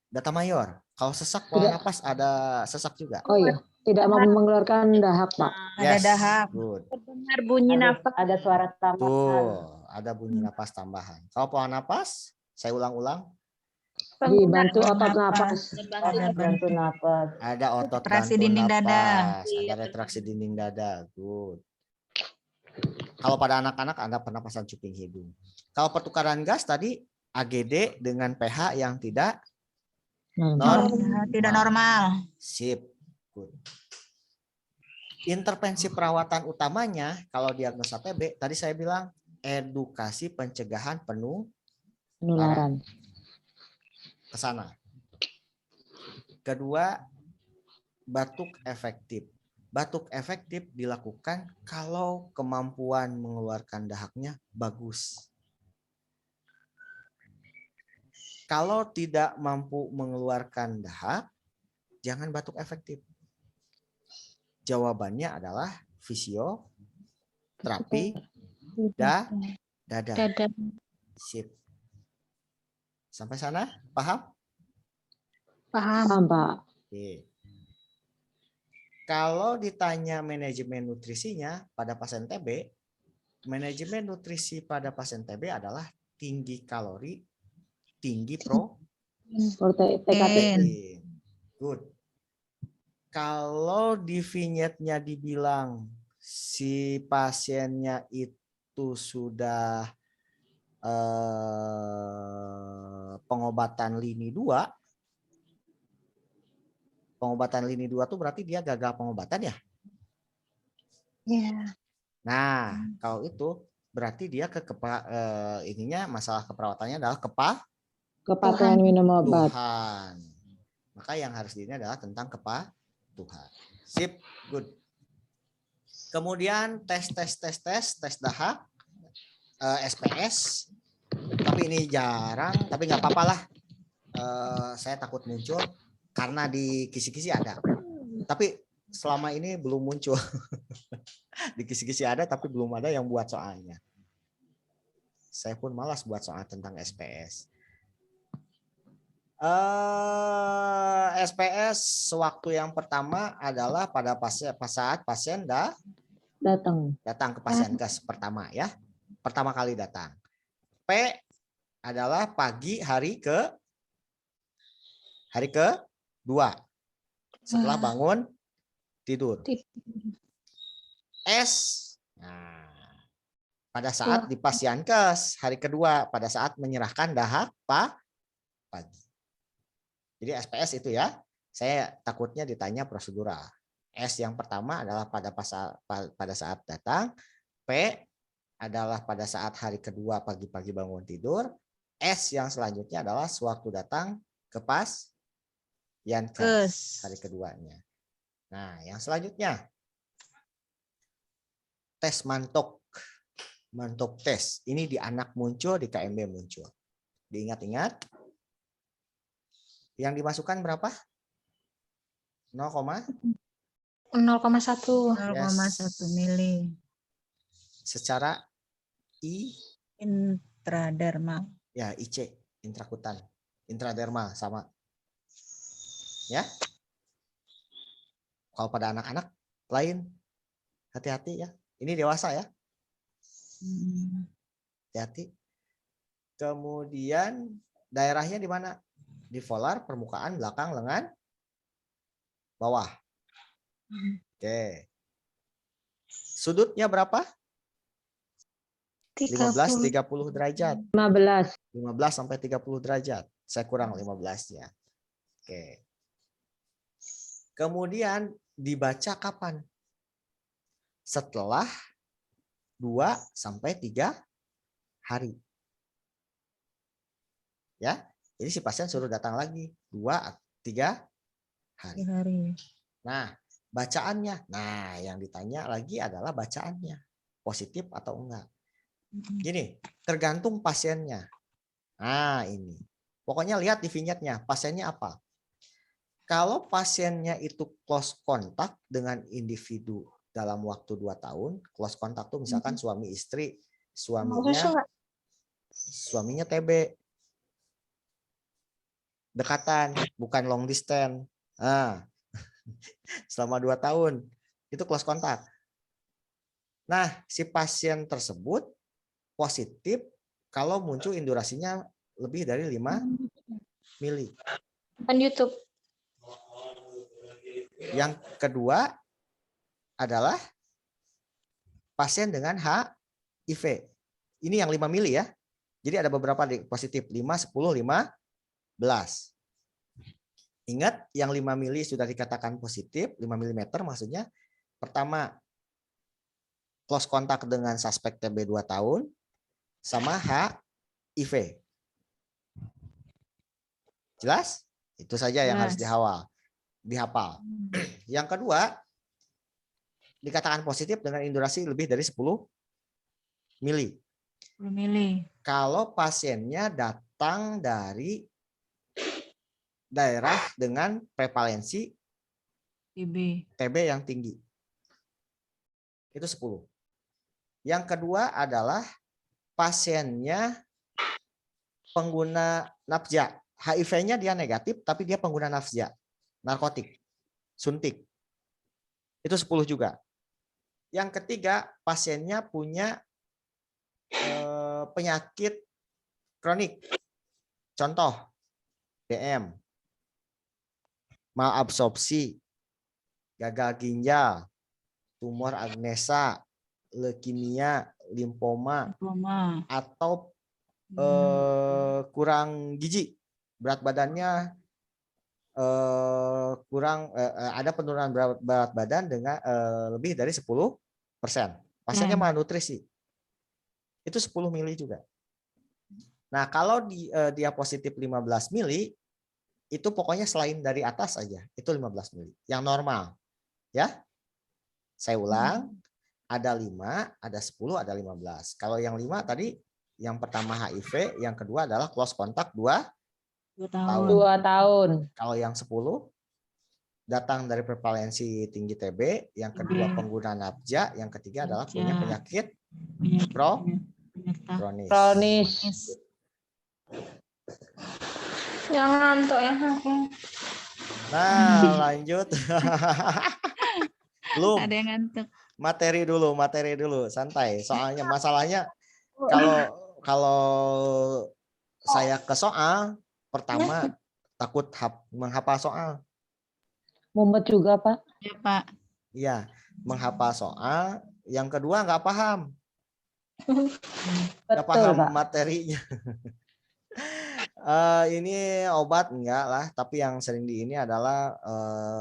Data mayor. Kalau sesak pola napas ada sesak juga. Oh iya, tidak mampu mengeluarkan dahak, Pak. Ada dahak. Good. Terdengar bunyi nafas. Ada suara tambahan. Tuh, ada bunyi napas tambahan. Kalau pola napas, saya ulang-ulang. Dibantu otot napas. Bantu napas. Ada otot retraksi bantu dinding napas. dada. Ada retraksi dinding dada. Good. Kalau pada anak-anak ada pernapasan cuping hidung. Kalau pertukaran gas tadi AGD dengan pH yang tidak normal. Sip. Good. Intervensi perawatan utamanya kalau diagnosa TB, tadi saya bilang edukasi pencegahan penularan. Ke sana. Kedua, batuk efektif. Batuk efektif dilakukan kalau kemampuan mengeluarkan dahaknya bagus. Kalau tidak mampu mengeluarkan dahak, jangan batuk efektif. Jawabannya adalah fisioterapi dada. Sip. Sampai sana paham? Paham, Pak. Oke. Kalau ditanya manajemen nutrisinya pada pasien TB, manajemen nutrisi pada pasien TB adalah tinggi kalori, tinggi protein. Good. Kalau di vignette-nya dibilang si pasiennya itu sudah pengobatan lini 2, pengobatan lini 2 itu berarti dia gagal pengobatan ya? Iya. Nah, kalau itu berarti dia ininya masalah keperawatannya adalah Kepatuhan minum obat. Tuhan. Maka yang harus ini adalah tentang kepatuhan. Sip, good. Kemudian tes dahak, SPS. Tapi ini jarang, tapi nggak apa-apa lah. Saya takut muncul karena di kisi-kisi ada. Tapi selama ini belum muncul. Di kisi-kisi ada tapi belum ada yang buat soalnya. Saya pun malas buat soal tentang SPS. SPS sewaktu yang pertama adalah pada saat pasien Datang. datang ke pasienkes pertama ya. Pertama kali datang. P adalah pagi hari ke-2 setelah bangun tidur. S pada saat di pasienkes hari kedua pada saat menyerahkan dahak pagi. Jadi SPS itu ya. Saya takutnya ditanya prosedural. S yang pertama adalah pada saat datang. P adalah pada saat hari kedua pagi-pagi bangun tidur. S yang selanjutnya adalah sewaktu datang ke pasienkes hari keduanya. Nah, yang selanjutnya tes mantok tes. Ini di anak muncul, di KMB muncul. Diingat-ingat. Yang dimasukkan berapa? 0,1. 0,1 mili. Secara Intradermal. ya IC, intrakutan, intradermal sama. Ya. Kalau pada anak-anak lain hati-hati ya. Ini dewasa ya. Hati-hati. Kemudian daerahnya di mana? Di volar, permukaan, belakang, lengan, bawah. Oke. Sudutnya berapa? 15-30 derajat. 15. 15 sampai 30 derajat. Saya kurang 15-nya. Oke. Kemudian dibaca kapan? Setelah 2 sampai 3 hari. Ya. Jadi si pasien suruh datang lagi 2-3 hari. Nah, bacaannya. Nah, yang ditanya lagi adalah bacaannya. Positif atau enggak. Gini, tergantung pasiennya. Nah, ini. Pokoknya lihat di vignetnya, pasiennya apa. Kalau pasiennya itu close kontak dengan individu dalam waktu 2 tahun, close kontak tuh misalkan suami istri, suaminya TB. Dekatan, bukan long distance. Nah, selama 2 tahun itu close kontak. Nah, si pasien tersebut positif kalau muncul indurasinya lebih dari 5 mili. Kan YouTube. Yang kedua adalah pasien dengan HIV. Ini yang 5 mili ya. Jadi ada beberapa positif 5, 10, 15. Ingat yang 5 mili sudah dikatakan positif, 5 mm maksudnya. Pertama, close kontak dengan suspek TB 2 tahun sama HIV. Jelas? Itu saja yang harus dihafal. Yang kedua, dikatakan positif dengan indurasi lebih dari 10 mili. 10 mili. Kalau pasiennya datang dari daerah dengan prevalensi TB yang tinggi. Itu 10. Yang kedua adalah pasiennya pengguna nafza. HIV-nya dia negatif, tapi dia pengguna nafza, narkotik, suntik. Itu 10 juga. Yang ketiga, pasiennya punya penyakit kronik. Contoh, DM, malabsorpsi, gagal ginjal, tumor agnesa, leukemia, limfoma, atau kurang gizi, berat badannya ada penurunan berat, badan dengan lebih dari 10%. Pasiennya malnutrisi. 10 juga. Yang keenam, pasiennya punya penyakit kronik. Contoh, DM, malabsorpsi, gagal ginjal, tumor agnesa, leukemia, limfoma, atau kurang gizi, berat badannya ada penurunan berat badan dengan lebih dari 10%. pasiennya malnutrisi. Pasiennya Itu 10 mili juga. Nah, kalau dia positif 15 mili, itu pokoknya selain dari atas aja, itu 15 mili. Yang normal. Ya. Saya ulang, ada 5, ada 10, ada 15. Kalau yang 5 tadi, yang pertama HIV, yang kedua adalah close kontak 2 2 tahun. 2 tahun. Kalau yang 10, datang dari prevalensi tinggi TB, yang kedua pengguna nafza, yang ketiga adalah punya penyakit kronis. Kronis. Jangan ngantuk ya. Nah, lanjut. Belum. Ada yang ngantuk. Materi dulu, santai. Soalnya masalahnya kalau saya ke soal, pertama takut menghafal soal. Mumet juga, Pak. Ya, Pak. Iya, menghafal soal. Yang kedua nggak paham. Nggak Betul, paham Pak. materinya. Ini obat enggak lah, tapi yang sering di ini adalah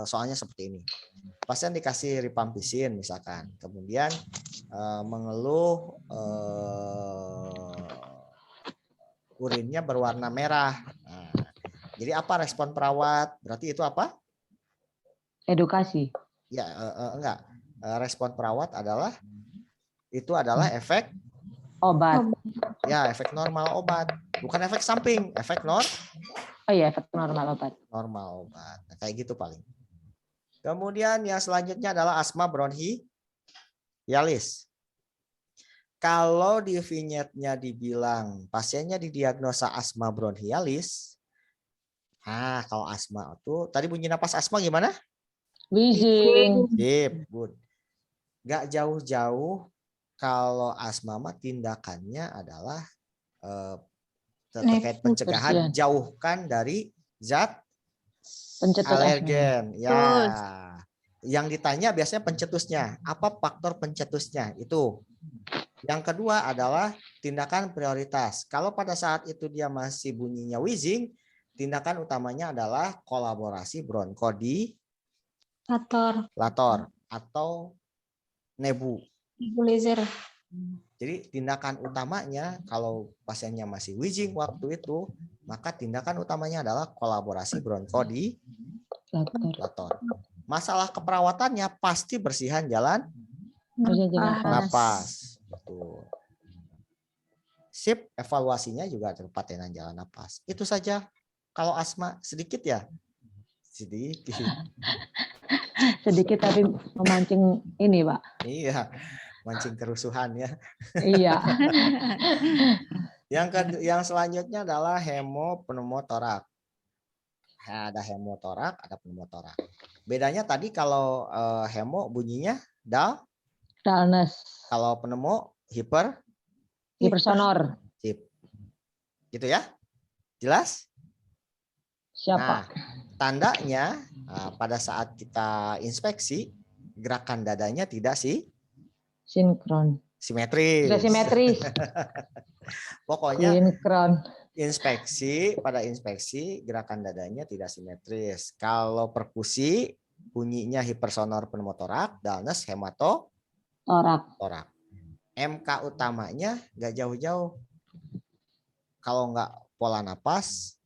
soalnya seperti ini. Pasien dikasih rifampicin misalkan, kemudian mengeluh urinnya berwarna merah. Nah, jadi apa respon perawat? Berarti itu apa? Edukasi. Ya enggak. Respon perawat adalah itu adalah efek Obat. ya efek normal obat, bukan efek samping, efek Oh iya, efek normal obat. normal obat. Nah, kayak gitu paling. Kemudian yang selanjutnya adalah asma bronchialis. Kalau di vignette-nya dibilang pasiennya didiagnosa asma bronchialis, kalau asma itu tadi bunyi napas asma gimana? Wheezing. Sip, good. Gak jauh-jauh kalau asma mah tindakannya adalah terkait pencegahan, jauhkan dari zat Pencetus alergen. asma. Ya. Yang ditanya biasanya pencetusnya. Apa faktor pencetusnya? Itu. Yang kedua adalah tindakan prioritas. Kalau pada saat itu dia masih bunyinya wheezing, tindakan utamanya adalah kolaborasi bronkodilator atau Nebulizer. Jadi tindakan utamanya kalau pasiennya masih wheezing waktu itu, maka tindakan utamanya adalah kolaborasi bronkodilator. Masalah keperawatannya pasti bersihan jalan napas. Betul. Sip, evaluasinya juga kepatenan jalan napas. Itu saja. Kalau asma sedikit ya? Sedikit. Sedikit tapi memancing ini, Pak. Iya, mancing kerusuhan ya. Iya. Yang selanjutnya adalah hemopneumotorak. Ada hemotorak, ada pneumotorak. Bedanya tadi kalau hemo bunyinya Dullness. kalau pneumo Hipersonor. Sip. Gitu ya? Jelas? Siapa? Nah, tandanya pada saat kita inspeksi, gerakan dadanya tidak Sinkron. simetris. Tidak simetris. Pokoknya Sinkron. pada inspeksi gerakan dadanya tidak simetris. Kalau perkusi bunyinya hipersonor pneumotorak, dullness hematotorak. MK utamanya nggak jauh-jauh. Kalau nggak pola napas,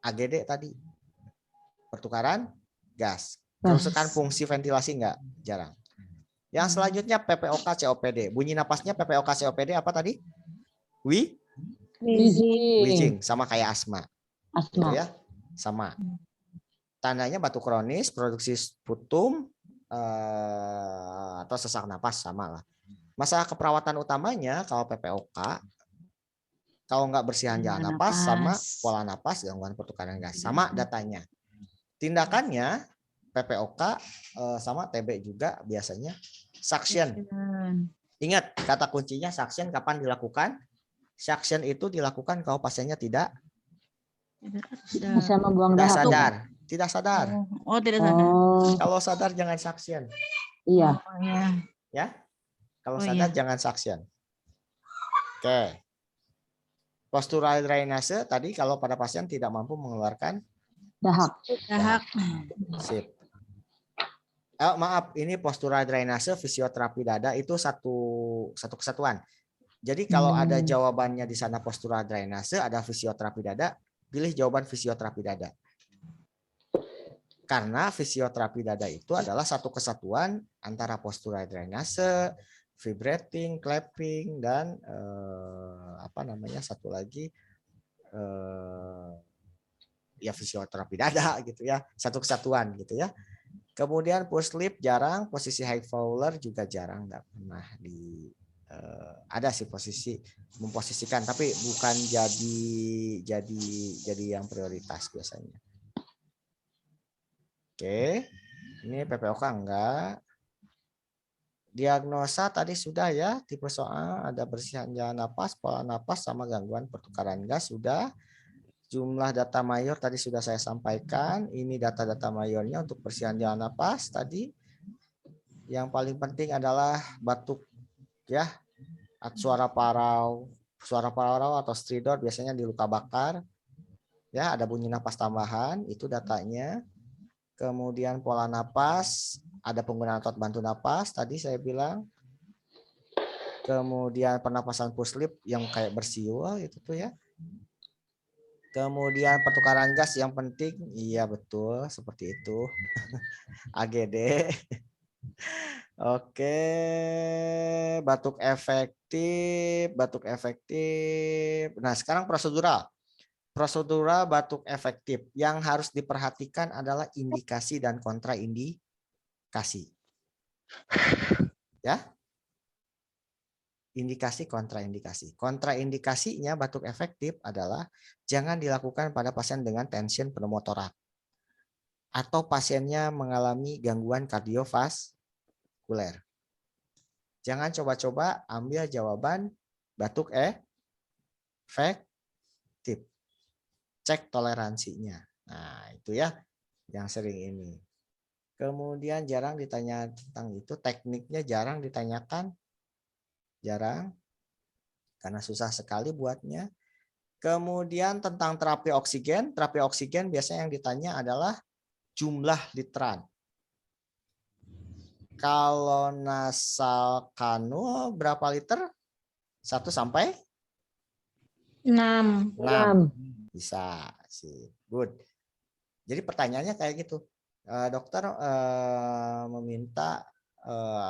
AGD tadi pertukaran gas. Kerusakan fungsi ventilasi nggak jarang. Yang selanjutnya PPOK COPD. Bunyi napasnya PPOK COPD apa tadi? Wheezing sama kayak asma. Gitu ya, sama. Tandanya batuk kronis, produksi sputum atau sesak napas sama lah. Masalah keperawatan utamanya kalau PPOK, kalau nggak bersihan jalan napas sama pola napas, gangguan pertukaran gas, sama datanya. Tindakannya PPOK sama TB juga biasanya suction. Ingat kata kuncinya suction kapan dilakukan? Suction itu dilakukan kalau pasiennya tidak bisa membuang dahak. Tidak sadar. Oh, tidak sadar. Kalau sadar jangan suction. Iya. Ya. Kalau sadar jangan suction. Oke. Postural drainase tadi kalau pada pasien tidak mampu mengeluarkan Dahak. Sip. Maaf, ini postural drainase fisioterapi dada itu satu kesatuan. Jadi kalau ada Hmm. jawabannya di sana postural drainase, ada fisioterapi dada, pilih jawaban fisioterapi dada. Karena fisioterapi dada itu adalah satu kesatuan antara postural drainase, vibrating, clapping, dan satu lagi ya fisioterapi dada gitu ya, satu kesatuan gitu ya. Kemudian push lip jarang, posisi high fowler juga jarang, nggak pernah ada sih posisi memposisikan, tapi bukan jadi yang prioritas biasanya. Oke, ini PPOK enggak. Diagnosa tadi sudah ya, tipe soal ada bersihan jalan napas, pola napas sama gangguan pertukaran gas sudah. Jumlah data mayor tadi sudah saya sampaikan. Ini data-data mayornya untuk bersihan jalan napas tadi. Yang paling penting adalah batuk ya, suara parau atau stridor biasanya di luka bakar. Ya, ada bunyi napas tambahan, itu datanya. Kemudian pola napas, ada penggunaan otot bantu napas tadi saya bilang. Kemudian pernapasan push lip yang kayak bersiul itu tuh ya. Kemudian pertukaran gas yang penting, iya betul seperti itu. AGD. Oke, batuk efektif. Nah, sekarang prosedural. Prosedural batuk efektif. Yang harus diperhatikan adalah indikasi dan kontraindikasi. Ya. Indikasi kontraindikasi. Kontraindikasinya batuk efektif adalah jangan dilakukan pada pasien dengan tension pneumotorak atau pasiennya mengalami gangguan kardiovaskuler. Jangan coba-coba ambil jawaban batuk efektif. Cek toleransinya. Nah, itu ya yang sering ini. Kemudian jarang ditanya tentang itu, tekniknya jarang ditanyakan. Jarang, karena susah sekali buatnya. Kemudian tentang terapi oksigen biasanya yang ditanya adalah jumlah literan. Kalau nasal kanul berapa liter? 1 sampai 6. 6. Bisa sih. Good. Jadi pertanyaannya kayak gitu. Dokter meminta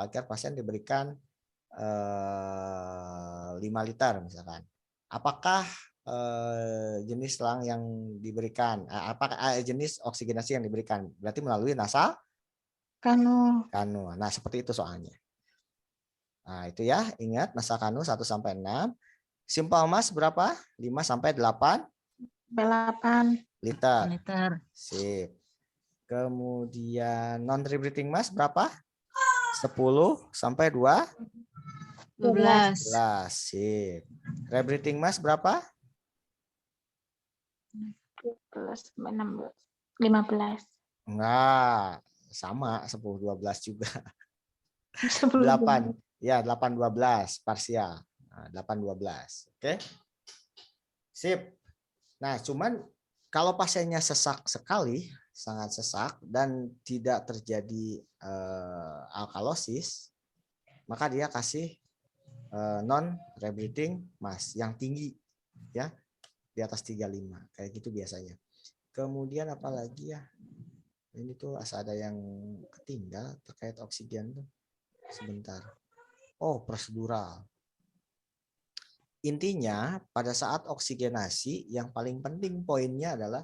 agar pasien diberikan 5 liter misalkan. Apakah jenis selang yang diberikan? Apakah jenis oksigenasi yang diberikan? Berarti melalui nasal Kanul. kanul. Nah, seperti itu soalnya. Nah, itu ya, ingat nasal kanul 1 sampai 6. Simple mass berapa? 5 sampai 8 8. liter. Liter. Sip. Kemudian non rebreathing mass berapa? 10 sampai 12. 12. Sip. Rebreathing mass berapa? 12 sampai 16. 15. Enggak, sama 10 12 juga. 10. 8. Ya, 8 12 parsial. Nah, 8 12. Oke. Sip. Nah, cuman kalau pasiennya sesak sekali, sangat sesak dan tidak terjadi alkalosis, maka dia kasih non rebreathing mass yang tinggi ya, di atas 35 kayak gitu biasanya. Kemudian apa lagi ya, ini tuh ada yang ketinggal terkait oksigen tuh sebentar. Oh, prosedural. Intinya pada saat oksigenasi yang paling penting poinnya adalah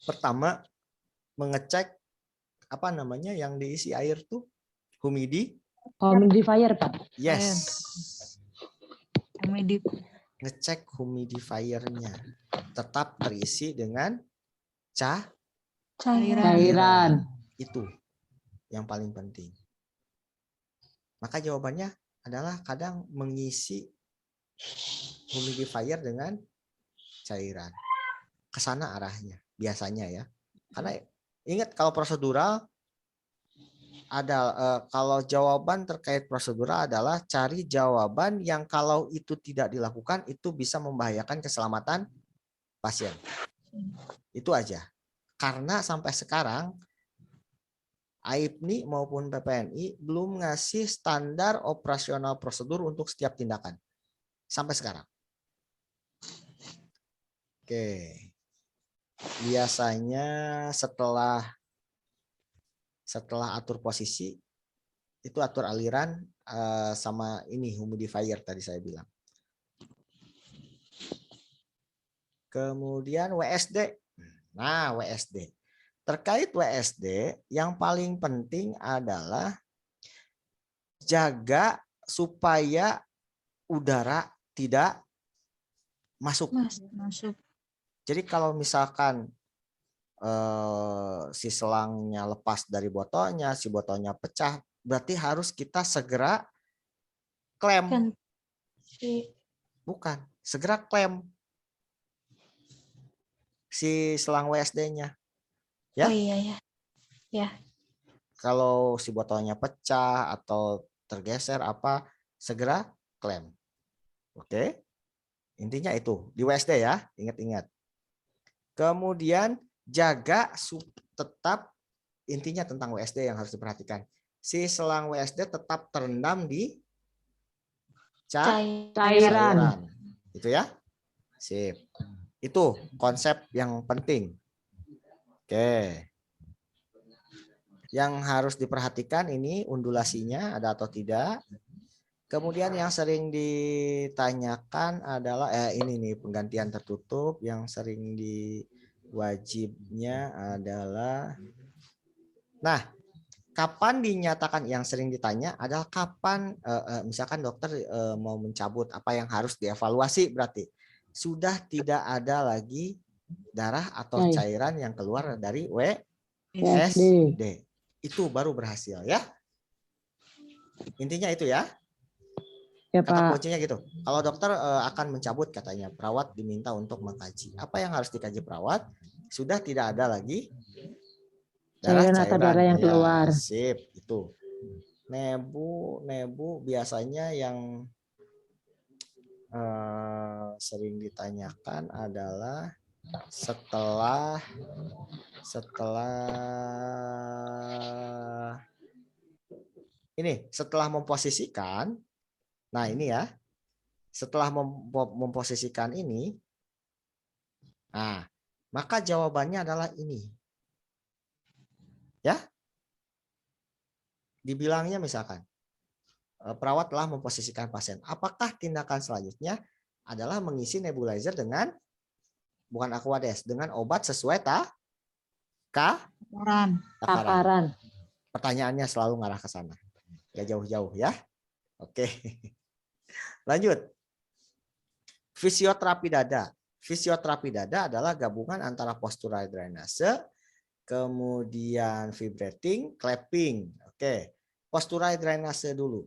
pertama mengecek apa namanya yang diisi air tuh, Humidifier, Pak. yes. Ngecek humidifiernya tetap terisi dengan Cairan. Itu yang paling penting. Maka jawabannya adalah kadang mengisi humidifier dengan cairan. Kesana arahnya biasanya ya. Karena ingat kalau prosedural ada kalau jawaban terkait prosedural adalah cari jawaban yang kalau itu tidak dilakukan itu bisa membahayakan keselamatan pasien. Itu aja. Karena sampai sekarang AIPNI maupun PPNI belum ngasih standar operasional prosedur untuk setiap tindakan sampai sekarang. Oke. Biasanya setelah atur posisi itu atur aliran sama ini humidifier tadi saya bilang. Kemudian WSD. Nah, WSD. Terkait WSD, yang paling penting adalah jaga supaya udara tidak masuk. Masuk. Jadi kalau misalkan si selangnya lepas dari botolnya, si botolnya pecah, berarti harus kita segera klem. Ganti. Bukan, segera klem si selang WSD-nya. Ya. Oh iya ya. Ya. Kalau si botolnya pecah atau tergeser apa, segera klem. Oke. Intinya itu di WSD ya, ingat-ingat. Kemudian jaga tetap, intinya tentang WSD yang harus diperhatikan. Si selang WSD tetap terendam di cairan. Itu ya. Sip. Itu konsep yang penting. Oke. Yang harus diperhatikan ini undulasinya ada atau tidak. Kemudian yang sering ditanyakan adalah ini nih penggantian tertutup, yang sering diwajibnya adalah, nah kapan dinyatakan, yang sering ditanya adalah kapan misalkan dokter mau mencabut, apa yang harus dievaluasi, berarti sudah tidak ada lagi darah atau cairan yang keluar dari WSD. Itu baru berhasil ya. Intinya itu ya. Ya, Kata Pak. kuncinya gitu. Kalau dokter akan mencabut, katanya perawat diminta untuk mengkaji. Apa yang harus dikaji perawat? Sudah tidak ada lagi Cairan atau darah yang keluar. Sip, itu. Nebu biasanya yang sering ditanyakan adalah setelah memposisikan. Nah ini ya, setelah memposisikan ini, nah maka jawabannya adalah ini. Ya, dibilangnya misalkan perawat telah memposisikan pasien. Apakah tindakan selanjutnya adalah mengisi nebulizer dengan, bukan Aquades, dengan obat sesuai takaran. Pertanyaannya selalu ngarah ke sana. Ya jauh-jauh ya. Oke. Lanjut. Fisioterapi dada. Fisioterapi dada adalah gabungan antara postural drainase, kemudian vibrating, clapping. Oke. Postural drainase dulu.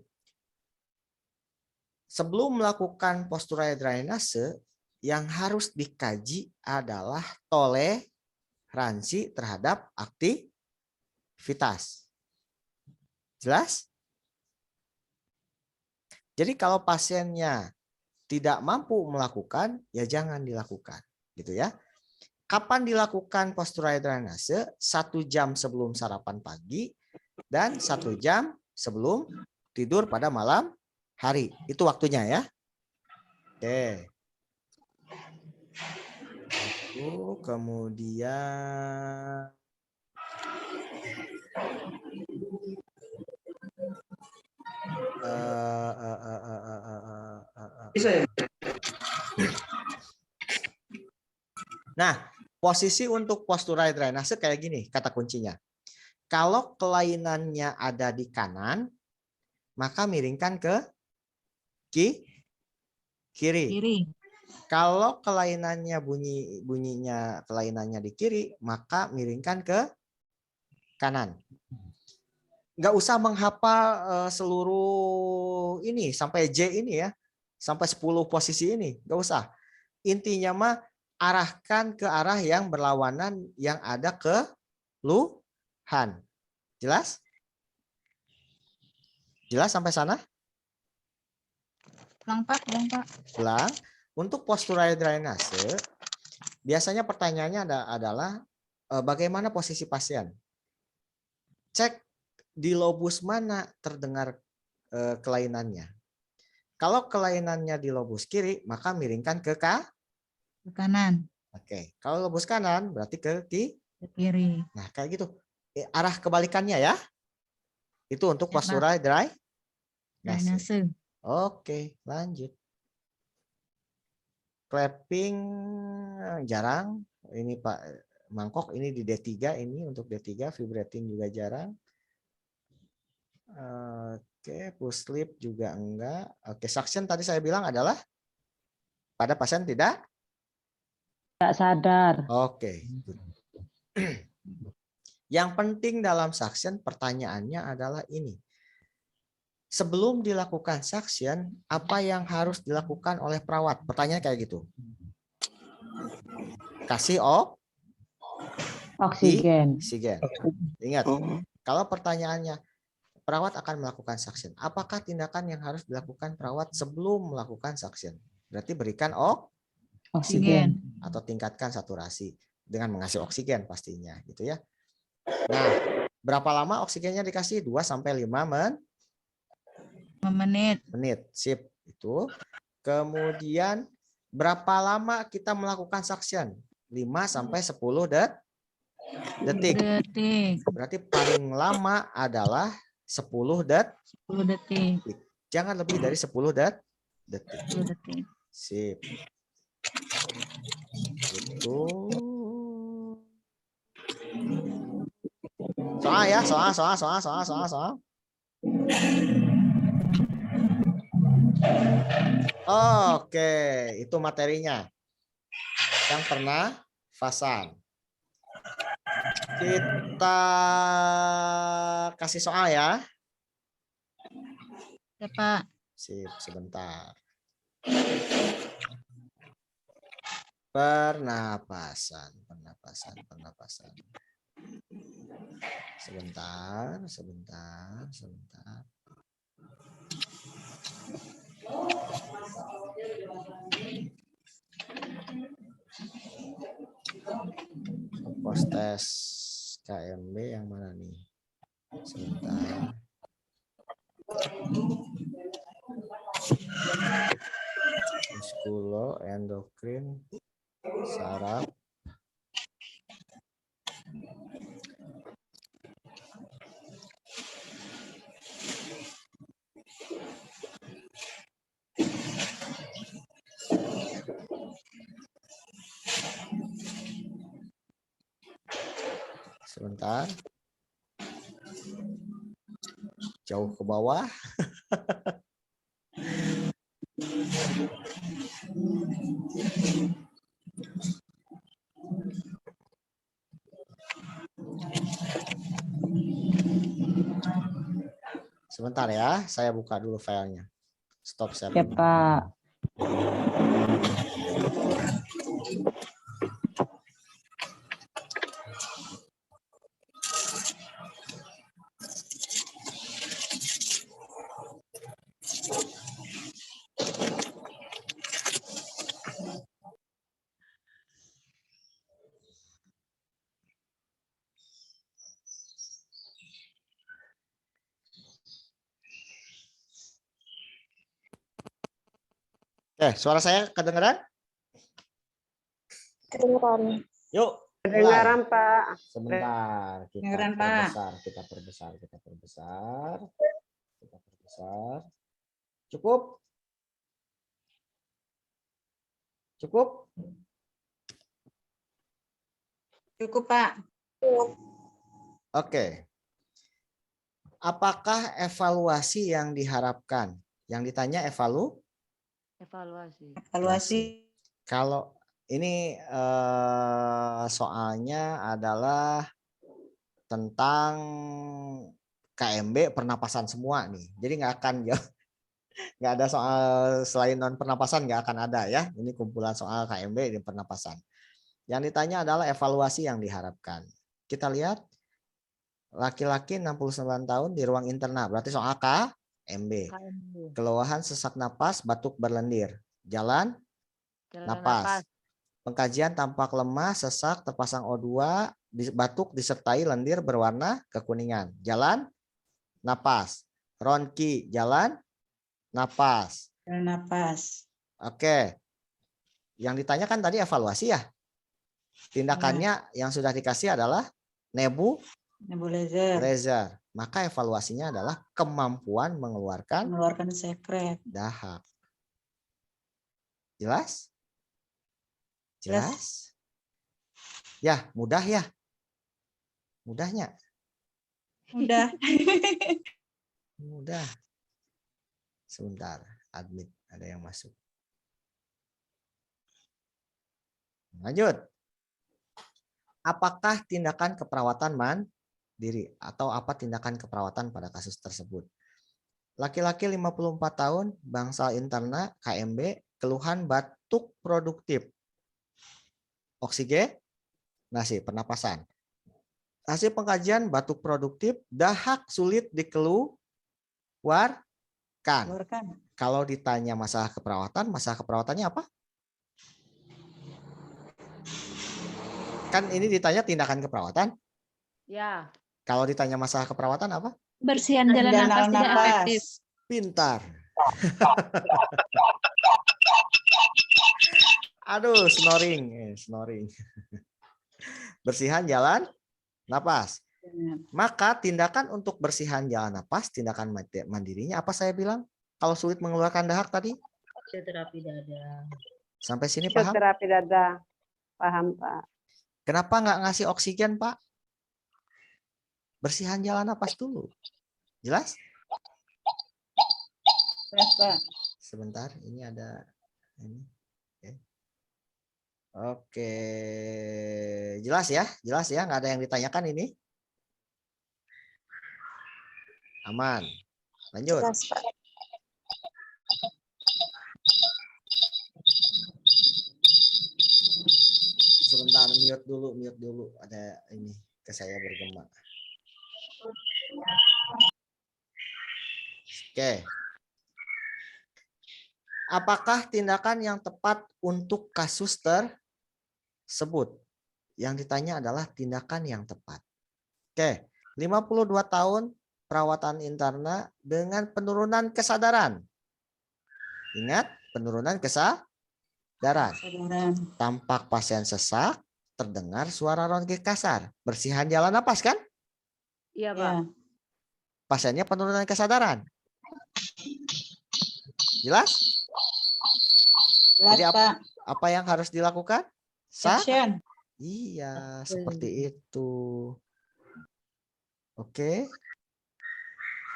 Sebelum melakukan postural drainase, yang harus dikaji adalah toleransi terhadap aktivitas. Jelas? Jadi kalau pasiennya tidak mampu melakukan, ya jangan dilakukan, gitu ya. Kapan dilakukan postural drainase? 1 jam sebelum sarapan pagi dan 1 jam sebelum tidur pada malam hari. Itu waktunya ya. Oke. Kemudian nah, posisi untuk postural drainase kayak gini, kata kuncinya. Kalau kelainannya ada di kanan, maka miringkan ke kiri. Kalau kelainannya bunyinya kelainannya di kiri, maka miringkan ke kanan. Nggak usah menghafal seluruh ini sampai J ini ya, sampai 10 posisi ini, nggak usah. Intinya mah arahkan ke arah yang berlawanan yang ada keluhan. Jelas? Jelas sampai sana? Pulang Pak. Pulang. Untuk postural drainase, biasanya pertanyaannya adalah bagaimana posisi pasien? cek di lobus mana terdengar kelainannya. Kalau kelainannya di lobus kiri, maka miringkan ke Ke kanan. Oke. Kalau lobus kanan berarti ke Ke kiri. Nah, kayak gitu. Arah kebalikannya ya. Itu untuk Ya, Pak. postural drainase. Drainase. Oke, lanjut. Clapping jarang. Ini Pak Mangkok, ini di D3, ini untuk D3, vibrating juga jarang. Oke, push sleep juga enggak. Oke, suction tadi saya bilang adalah pada pasien tidak sadar. Oke. Yang penting dalam suction pertanyaannya adalah ini. Sebelum dilakukan suction, apa yang harus dilakukan oleh perawat? Pertanyaan kayak gitu. Kasih Oksigen. oksigen. Ingat, kalau pertanyaannya perawat akan melakukan suction, apakah tindakan yang harus dilakukan perawat sebelum melakukan suction? Berarti berikan Oksigen. atau tingkatkan saturasi dengan mengasih oksigen pastinya gitu ya. Nah, berapa lama oksigennya dikasih? 2 sampai 5 menit. Sip. Itu. Kemudian berapa lama kita melakukan suction? 5 sampai 10 detik. Berarti paling lama adalah 10 detik. Jangan lebih dari 10 detik. Sip. Itu. Soal ya, soal. Oke, itu materinya. Yang pernafasan. Kita kasih soal ya. Ya, Pak. Sip, sebentar. Pernapasan. Sebentar. Post tes KMB yang mana nih? Sebentar. Muskulo, endokrin, saraf. Sebentar. Jauh ke bawah. Sebentar ya, saya buka dulu filenya. Stop share. Ya, Pak. Suara saya kedengeran? Kedengeran. Yuk. Kedengaran, Pak. Sebentar, Kedengeran, Pak. kita perbesar. Cukup? Cukup, Pak. Oke. Apakah evaluasi yang diharapkan? Yang ditanya Evaluasi. Kalau ini soalnya adalah tentang KMB pernapasan semua nih. Jadi nggak ada soal selain non pernapasan, nggak akan ada ya. Ini kumpulan soal KMB di pernapasan. Yang ditanya adalah evaluasi yang diharapkan. Kita lihat laki-laki 69 tahun di ruang internal, berarti soal KMB. Keluhan sesak napas, batuk berlendir. Jalan napas. Pengkajian tampak lemah, sesak, terpasang O2, batuk disertai lendir berwarna kekuningan. Jalan, napas. Ronki, jalan, napas. Napas. Oke. Yang ditanyakan tadi evaluasi ya. Tindakannya yang sudah dikasih adalah Nebulizer. nebulizer. Maka evaluasinya adalah kemampuan mengeluarkan Mengeluarkan sekret. dahak. Jelas? Jelas. Jelas? Ya, mudah ya. Mudahnya. Udah. Mudah. Sebentar, admit ada yang masuk. Lanjut. Apakah tindakan keperawatan mandiri atau apa tindakan keperawatan pada kasus tersebut? Laki-laki 54 tahun, bangsal interna, KMB, keluhan batuk produktif. Oksigen, pernapasan. Hasil pengkajian batuk produktif, dahak sulit dikeluarkan. Keluarkan. Kalau ditanya masalah keperawatannya apa? Kan ini ditanya tindakan keperawatan. Ya. Kalau ditanya masalah keperawatan apa? Bersihan jalan napas tidak efektif. Pintar. Aduh, snoring. Bersihan jalan napas. Maka tindakan untuk bersihan jalan napas, tindakan mandirinya apa saya bilang? Kalau sulit mengeluarkan dahak tadi? Fisioterapi dada. Sampai sini paham? Fisioterapi dada. Paham, Pak. Kenapa nggak ngasih oksigen, Pak? Bersihan jalan napas dulu. Jelas? Jelas, Pak. Sebentar, ini ada ini. Oke. Jelas ya? Nggak ada yang ditanyakan ini? Aman. Lanjut. Jelas, Pak. Sebentar, mute dulu. Ada ini ke saya bergema. Oke. Apakah tindakan yang tepat untuk kasus tersebut? Yang ditanya adalah tindakan yang tepat. Oke, 52 tahun perawatan interna dengan penurunan kesadaran. Ingat, penurunan kesadaran. Tampak pasien sesak, terdengar suara ronggeng kasar. Bersihan jalan napas kan? Iya, Pak. Ya. Pasiennya penurunan kesadaran. Jelas? Jelas, Jadi Pak. apa yang harus dilakukan? Action. Iya, seperti itu. Oke.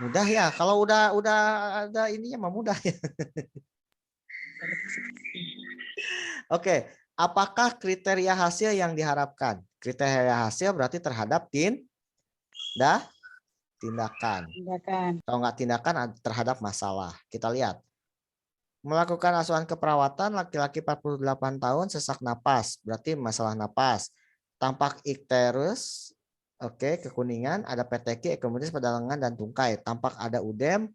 Mudah ya. Kalau udah ada ininya mah mudah ya. Oke, apakah kriteria hasil yang diharapkan? Kriteria hasil berarti terhadap tindakan. Kalau nggak tindakan terhadap masalah. Kita lihat. Melakukan asuhan keperawatan laki-laki 48 tahun sesak napas, berarti masalah napas. Tampak ikterus, oke, kekuningan, ada PTQ, ekonomis pada lengan dan tungkai. Tampak ada udem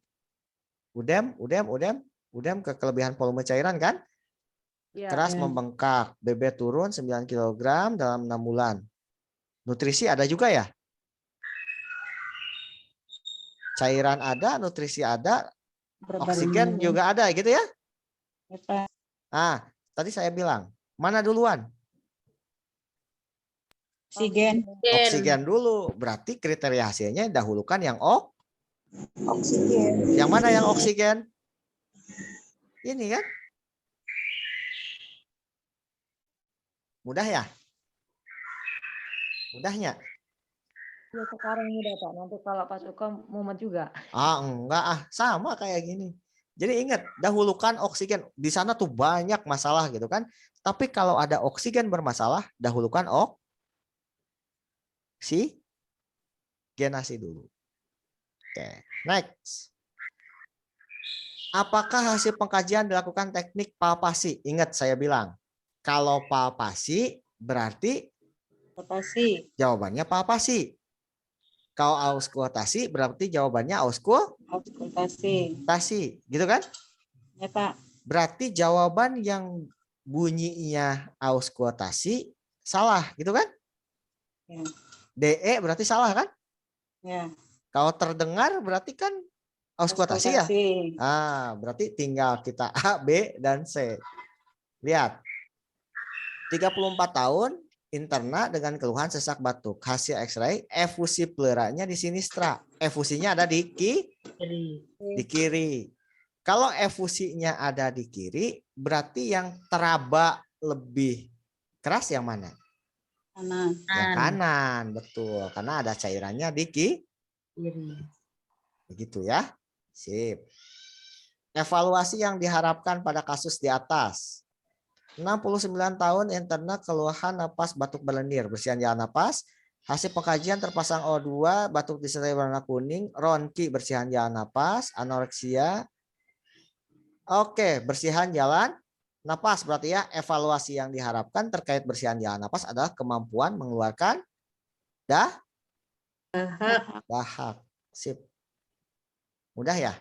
ke kelebihan volume cairan kan? Ya. Keras membengkak, BB turun 9 kg dalam 6 bulan. Nutrisi ada juga ya? Cairan ada, nutrisi ada, oksigen juga ada gitu ya? Ah, tadi saya bilang, mana duluan? Oksigen. Oksigen dulu. Berarti kriteria hasilnya dahulukan yang Oksigen. Yang mana yang oksigen? Ini kan? Mudah ya? Mudahnya? Ya sekarang mudah Pak, nanti kalau pas UKM mumet juga. Enggak sama kayak gini. Jadi ingat, dahulukan oksigen. Di sana tuh banyak masalah gitu kan. Tapi kalau ada oksigen bermasalah, dahulukan oksigenasi dulu. Oke, next. Apakah hasil pengkajian dilakukan teknik palpasi? Ingat saya bilang, kalau palpasi berarti jawabannya palpasi. Kalau auskultasi berarti jawabannya auskultasi. Gitu kan? Ya, Pak. Berarti jawaban yang bunyinya auskultasi salah, gitu kan? Ya. DE berarti salah kan? Ya. Kalau terdengar berarti kan auskutasi ya? Auskultasi. Berarti tinggal kita A, B, dan C. Lihat. 34 tahun, interna dengan keluhan sesak batuk. Hasil X-ray, efusi pleuranya di sinistra. Efusinya ada di kiri. Kalau efusinya ada di kiri, berarti yang teraba lebih keras yang mana? Kanan. Yang kanan, betul. Karena ada cairannya di kiri. Begitu ya. Sip. Evaluasi yang diharapkan pada kasus di atas. 69 tahun interna keluhan napas batuk berlendir, bersihan jalan napas. Hasil pengkajian terpasang O2, batuk disertai warna kuning, ronki bersihan jalan napas, anoreksia. Oke, bersihan jalan napas berarti ya evaluasi yang diharapkan terkait bersihan jalan napas adalah kemampuan mengeluarkan dahak. Sip. Mudah ya?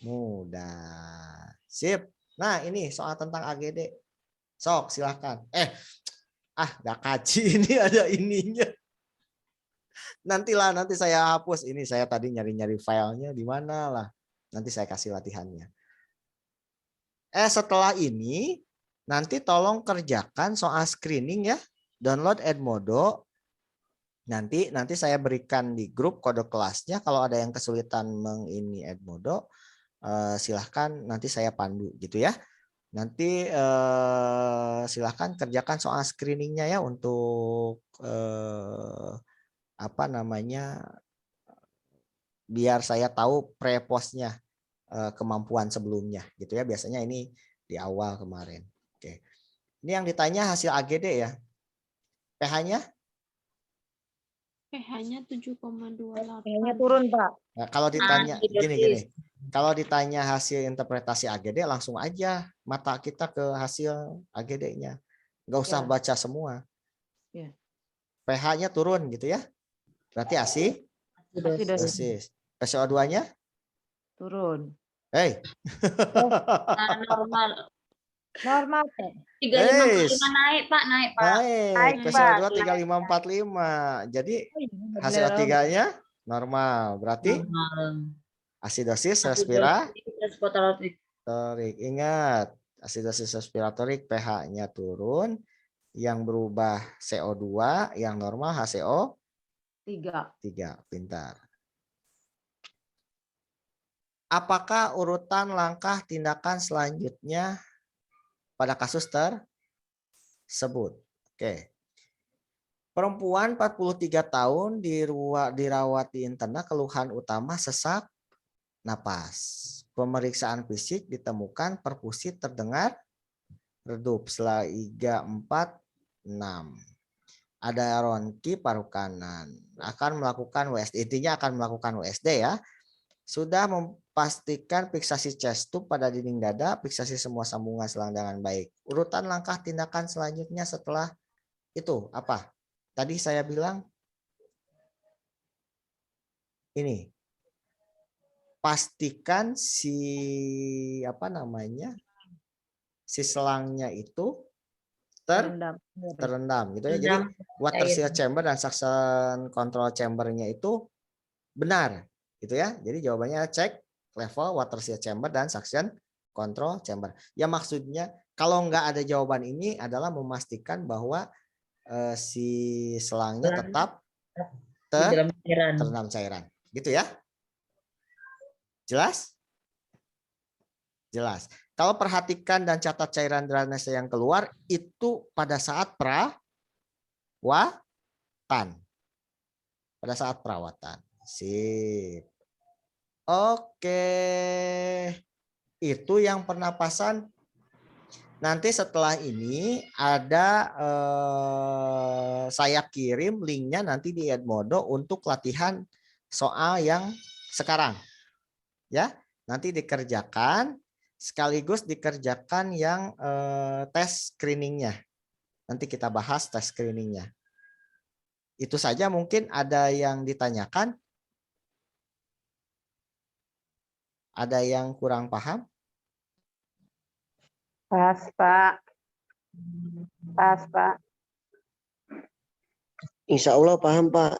Mudah. Sip. Nah, ini soal tentang AGD. Sok, silahkan. Gak kaji ini ada ininya. Nanti saya hapus. Ini saya tadi nyari-nyari filenya di mana lah. Nanti saya kasih latihannya. Setelah ini, nanti tolong kerjakan soal screening ya. Download Edmodo. Nanti saya berikan di grup kode kelasnya. Kalau ada yang kesulitan mengini Edmodo, silahkan nanti saya pandu gitu ya. Nanti silahkan kerjakan soal screeningnya ya untuk biar saya tahu pre-postnya kemampuan sebelumnya gitu ya. Biasanya ini di awal kemarin. Oke. Ini yang ditanya hasil AGD ya. pH-nya? pH-nya 7,28. Kayaknya turun, Pak. Nah, kalau ditanya gini. Kalau ditanya hasil interpretasi AGD langsung aja mata kita ke hasil AGD-nya. Nggak usah Ya. baca semua. Ya. pH-nya turun gitu ya. Berarti acidosis. PCO2-nya Turun. Hey. Normal. Normal, Pak. 355 naik, Pak. Naik, Pak. Naik. Pak. PCO2 3545. Jadi hasil O3-nya normal. Berarti Normal. asidosis respiratorik. Ingat, asidosis respiratorik pH-nya turun. Yang berubah CO2, yang normal HCO 3. Pintar. Apakah urutan langkah tindakan selanjutnya pada kasus tersebut? Oke. Perempuan 43 tahun dirawat di interna, keluhan utama sesak napas. Pemeriksaan fisik ditemukan perfusi terdengar redup. Setelah 3, 4, 6. Ada ronki paru kanan. Akan melakukan WSD. Intinya akan melakukan WSD ya. Sudah memastikan fiksasi chest tube pada dinding dada, fiksasi semua sambungan selang dengan baik. Urutan langkah tindakan selanjutnya setelah itu apa? Tadi saya bilang ini. Pastikan si selangnya itu terendam gitu ya. Jadi water seal chamber dan suction control chambernya itu benar gitu ya. Jadi jawabannya cek level water seal chamber dan suction control chamber. Ya maksudnya kalau nggak ada jawaban ini adalah memastikan bahwa si selangnya tetap terendam cairan. Gitu ya. Jelas? Jelas. Kalau perhatikan dan catat cairan drainase yang keluar itu pada saat perawatan. Pada saat perawatan. Sip. Oke. Itu yang pernapasan. Nanti setelah ini ada saya kirim linknya nanti di Edmodo untuk latihan soal yang sekarang. Ya, nanti dikerjakan. Sekaligus dikerjakan yang tes screeningnya. Nanti kita bahas tes screeningnya. Itu saja mungkin ada yang ditanyakan. Ada yang kurang paham? Pas, Pak. Pas, Pak. Insya Allah paham, Pak.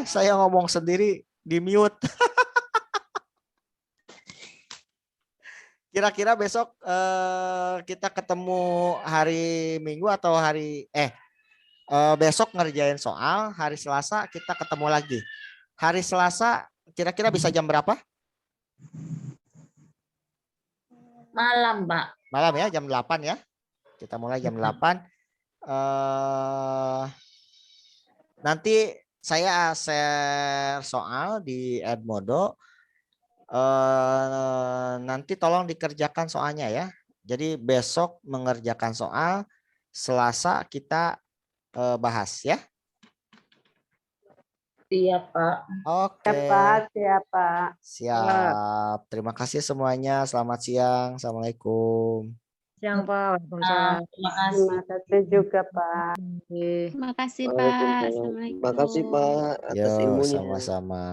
Saya ngomong sendiri di mute. Kira-kira besok kita ketemu hari Minggu atau besok ngerjain soal, hari Selasa kita ketemu lagi. Hari Selasa kira-kira bisa jam berapa? Malam, Pak. Malam ya, jam 8 ya. Kita mulai jam 8. Nanti saya share soal di Edmodo. Nanti tolong dikerjakan soalnya ya. Jadi besok mengerjakan soal, Selasa kita bahas ya. Iya, Pak. Oke. Siapa? Siap. Terima kasih semuanya. Selamat siang. Assalamualaikum. Siang, Pak. Waalaikumsalam. Terima kasih. Terima kasih juga, Pak. Terima kasih, Pak. Waalaikumsalam. Assalamualaikum. Terima kasih, Pak, atas Yo, ilmunya. sama-sama.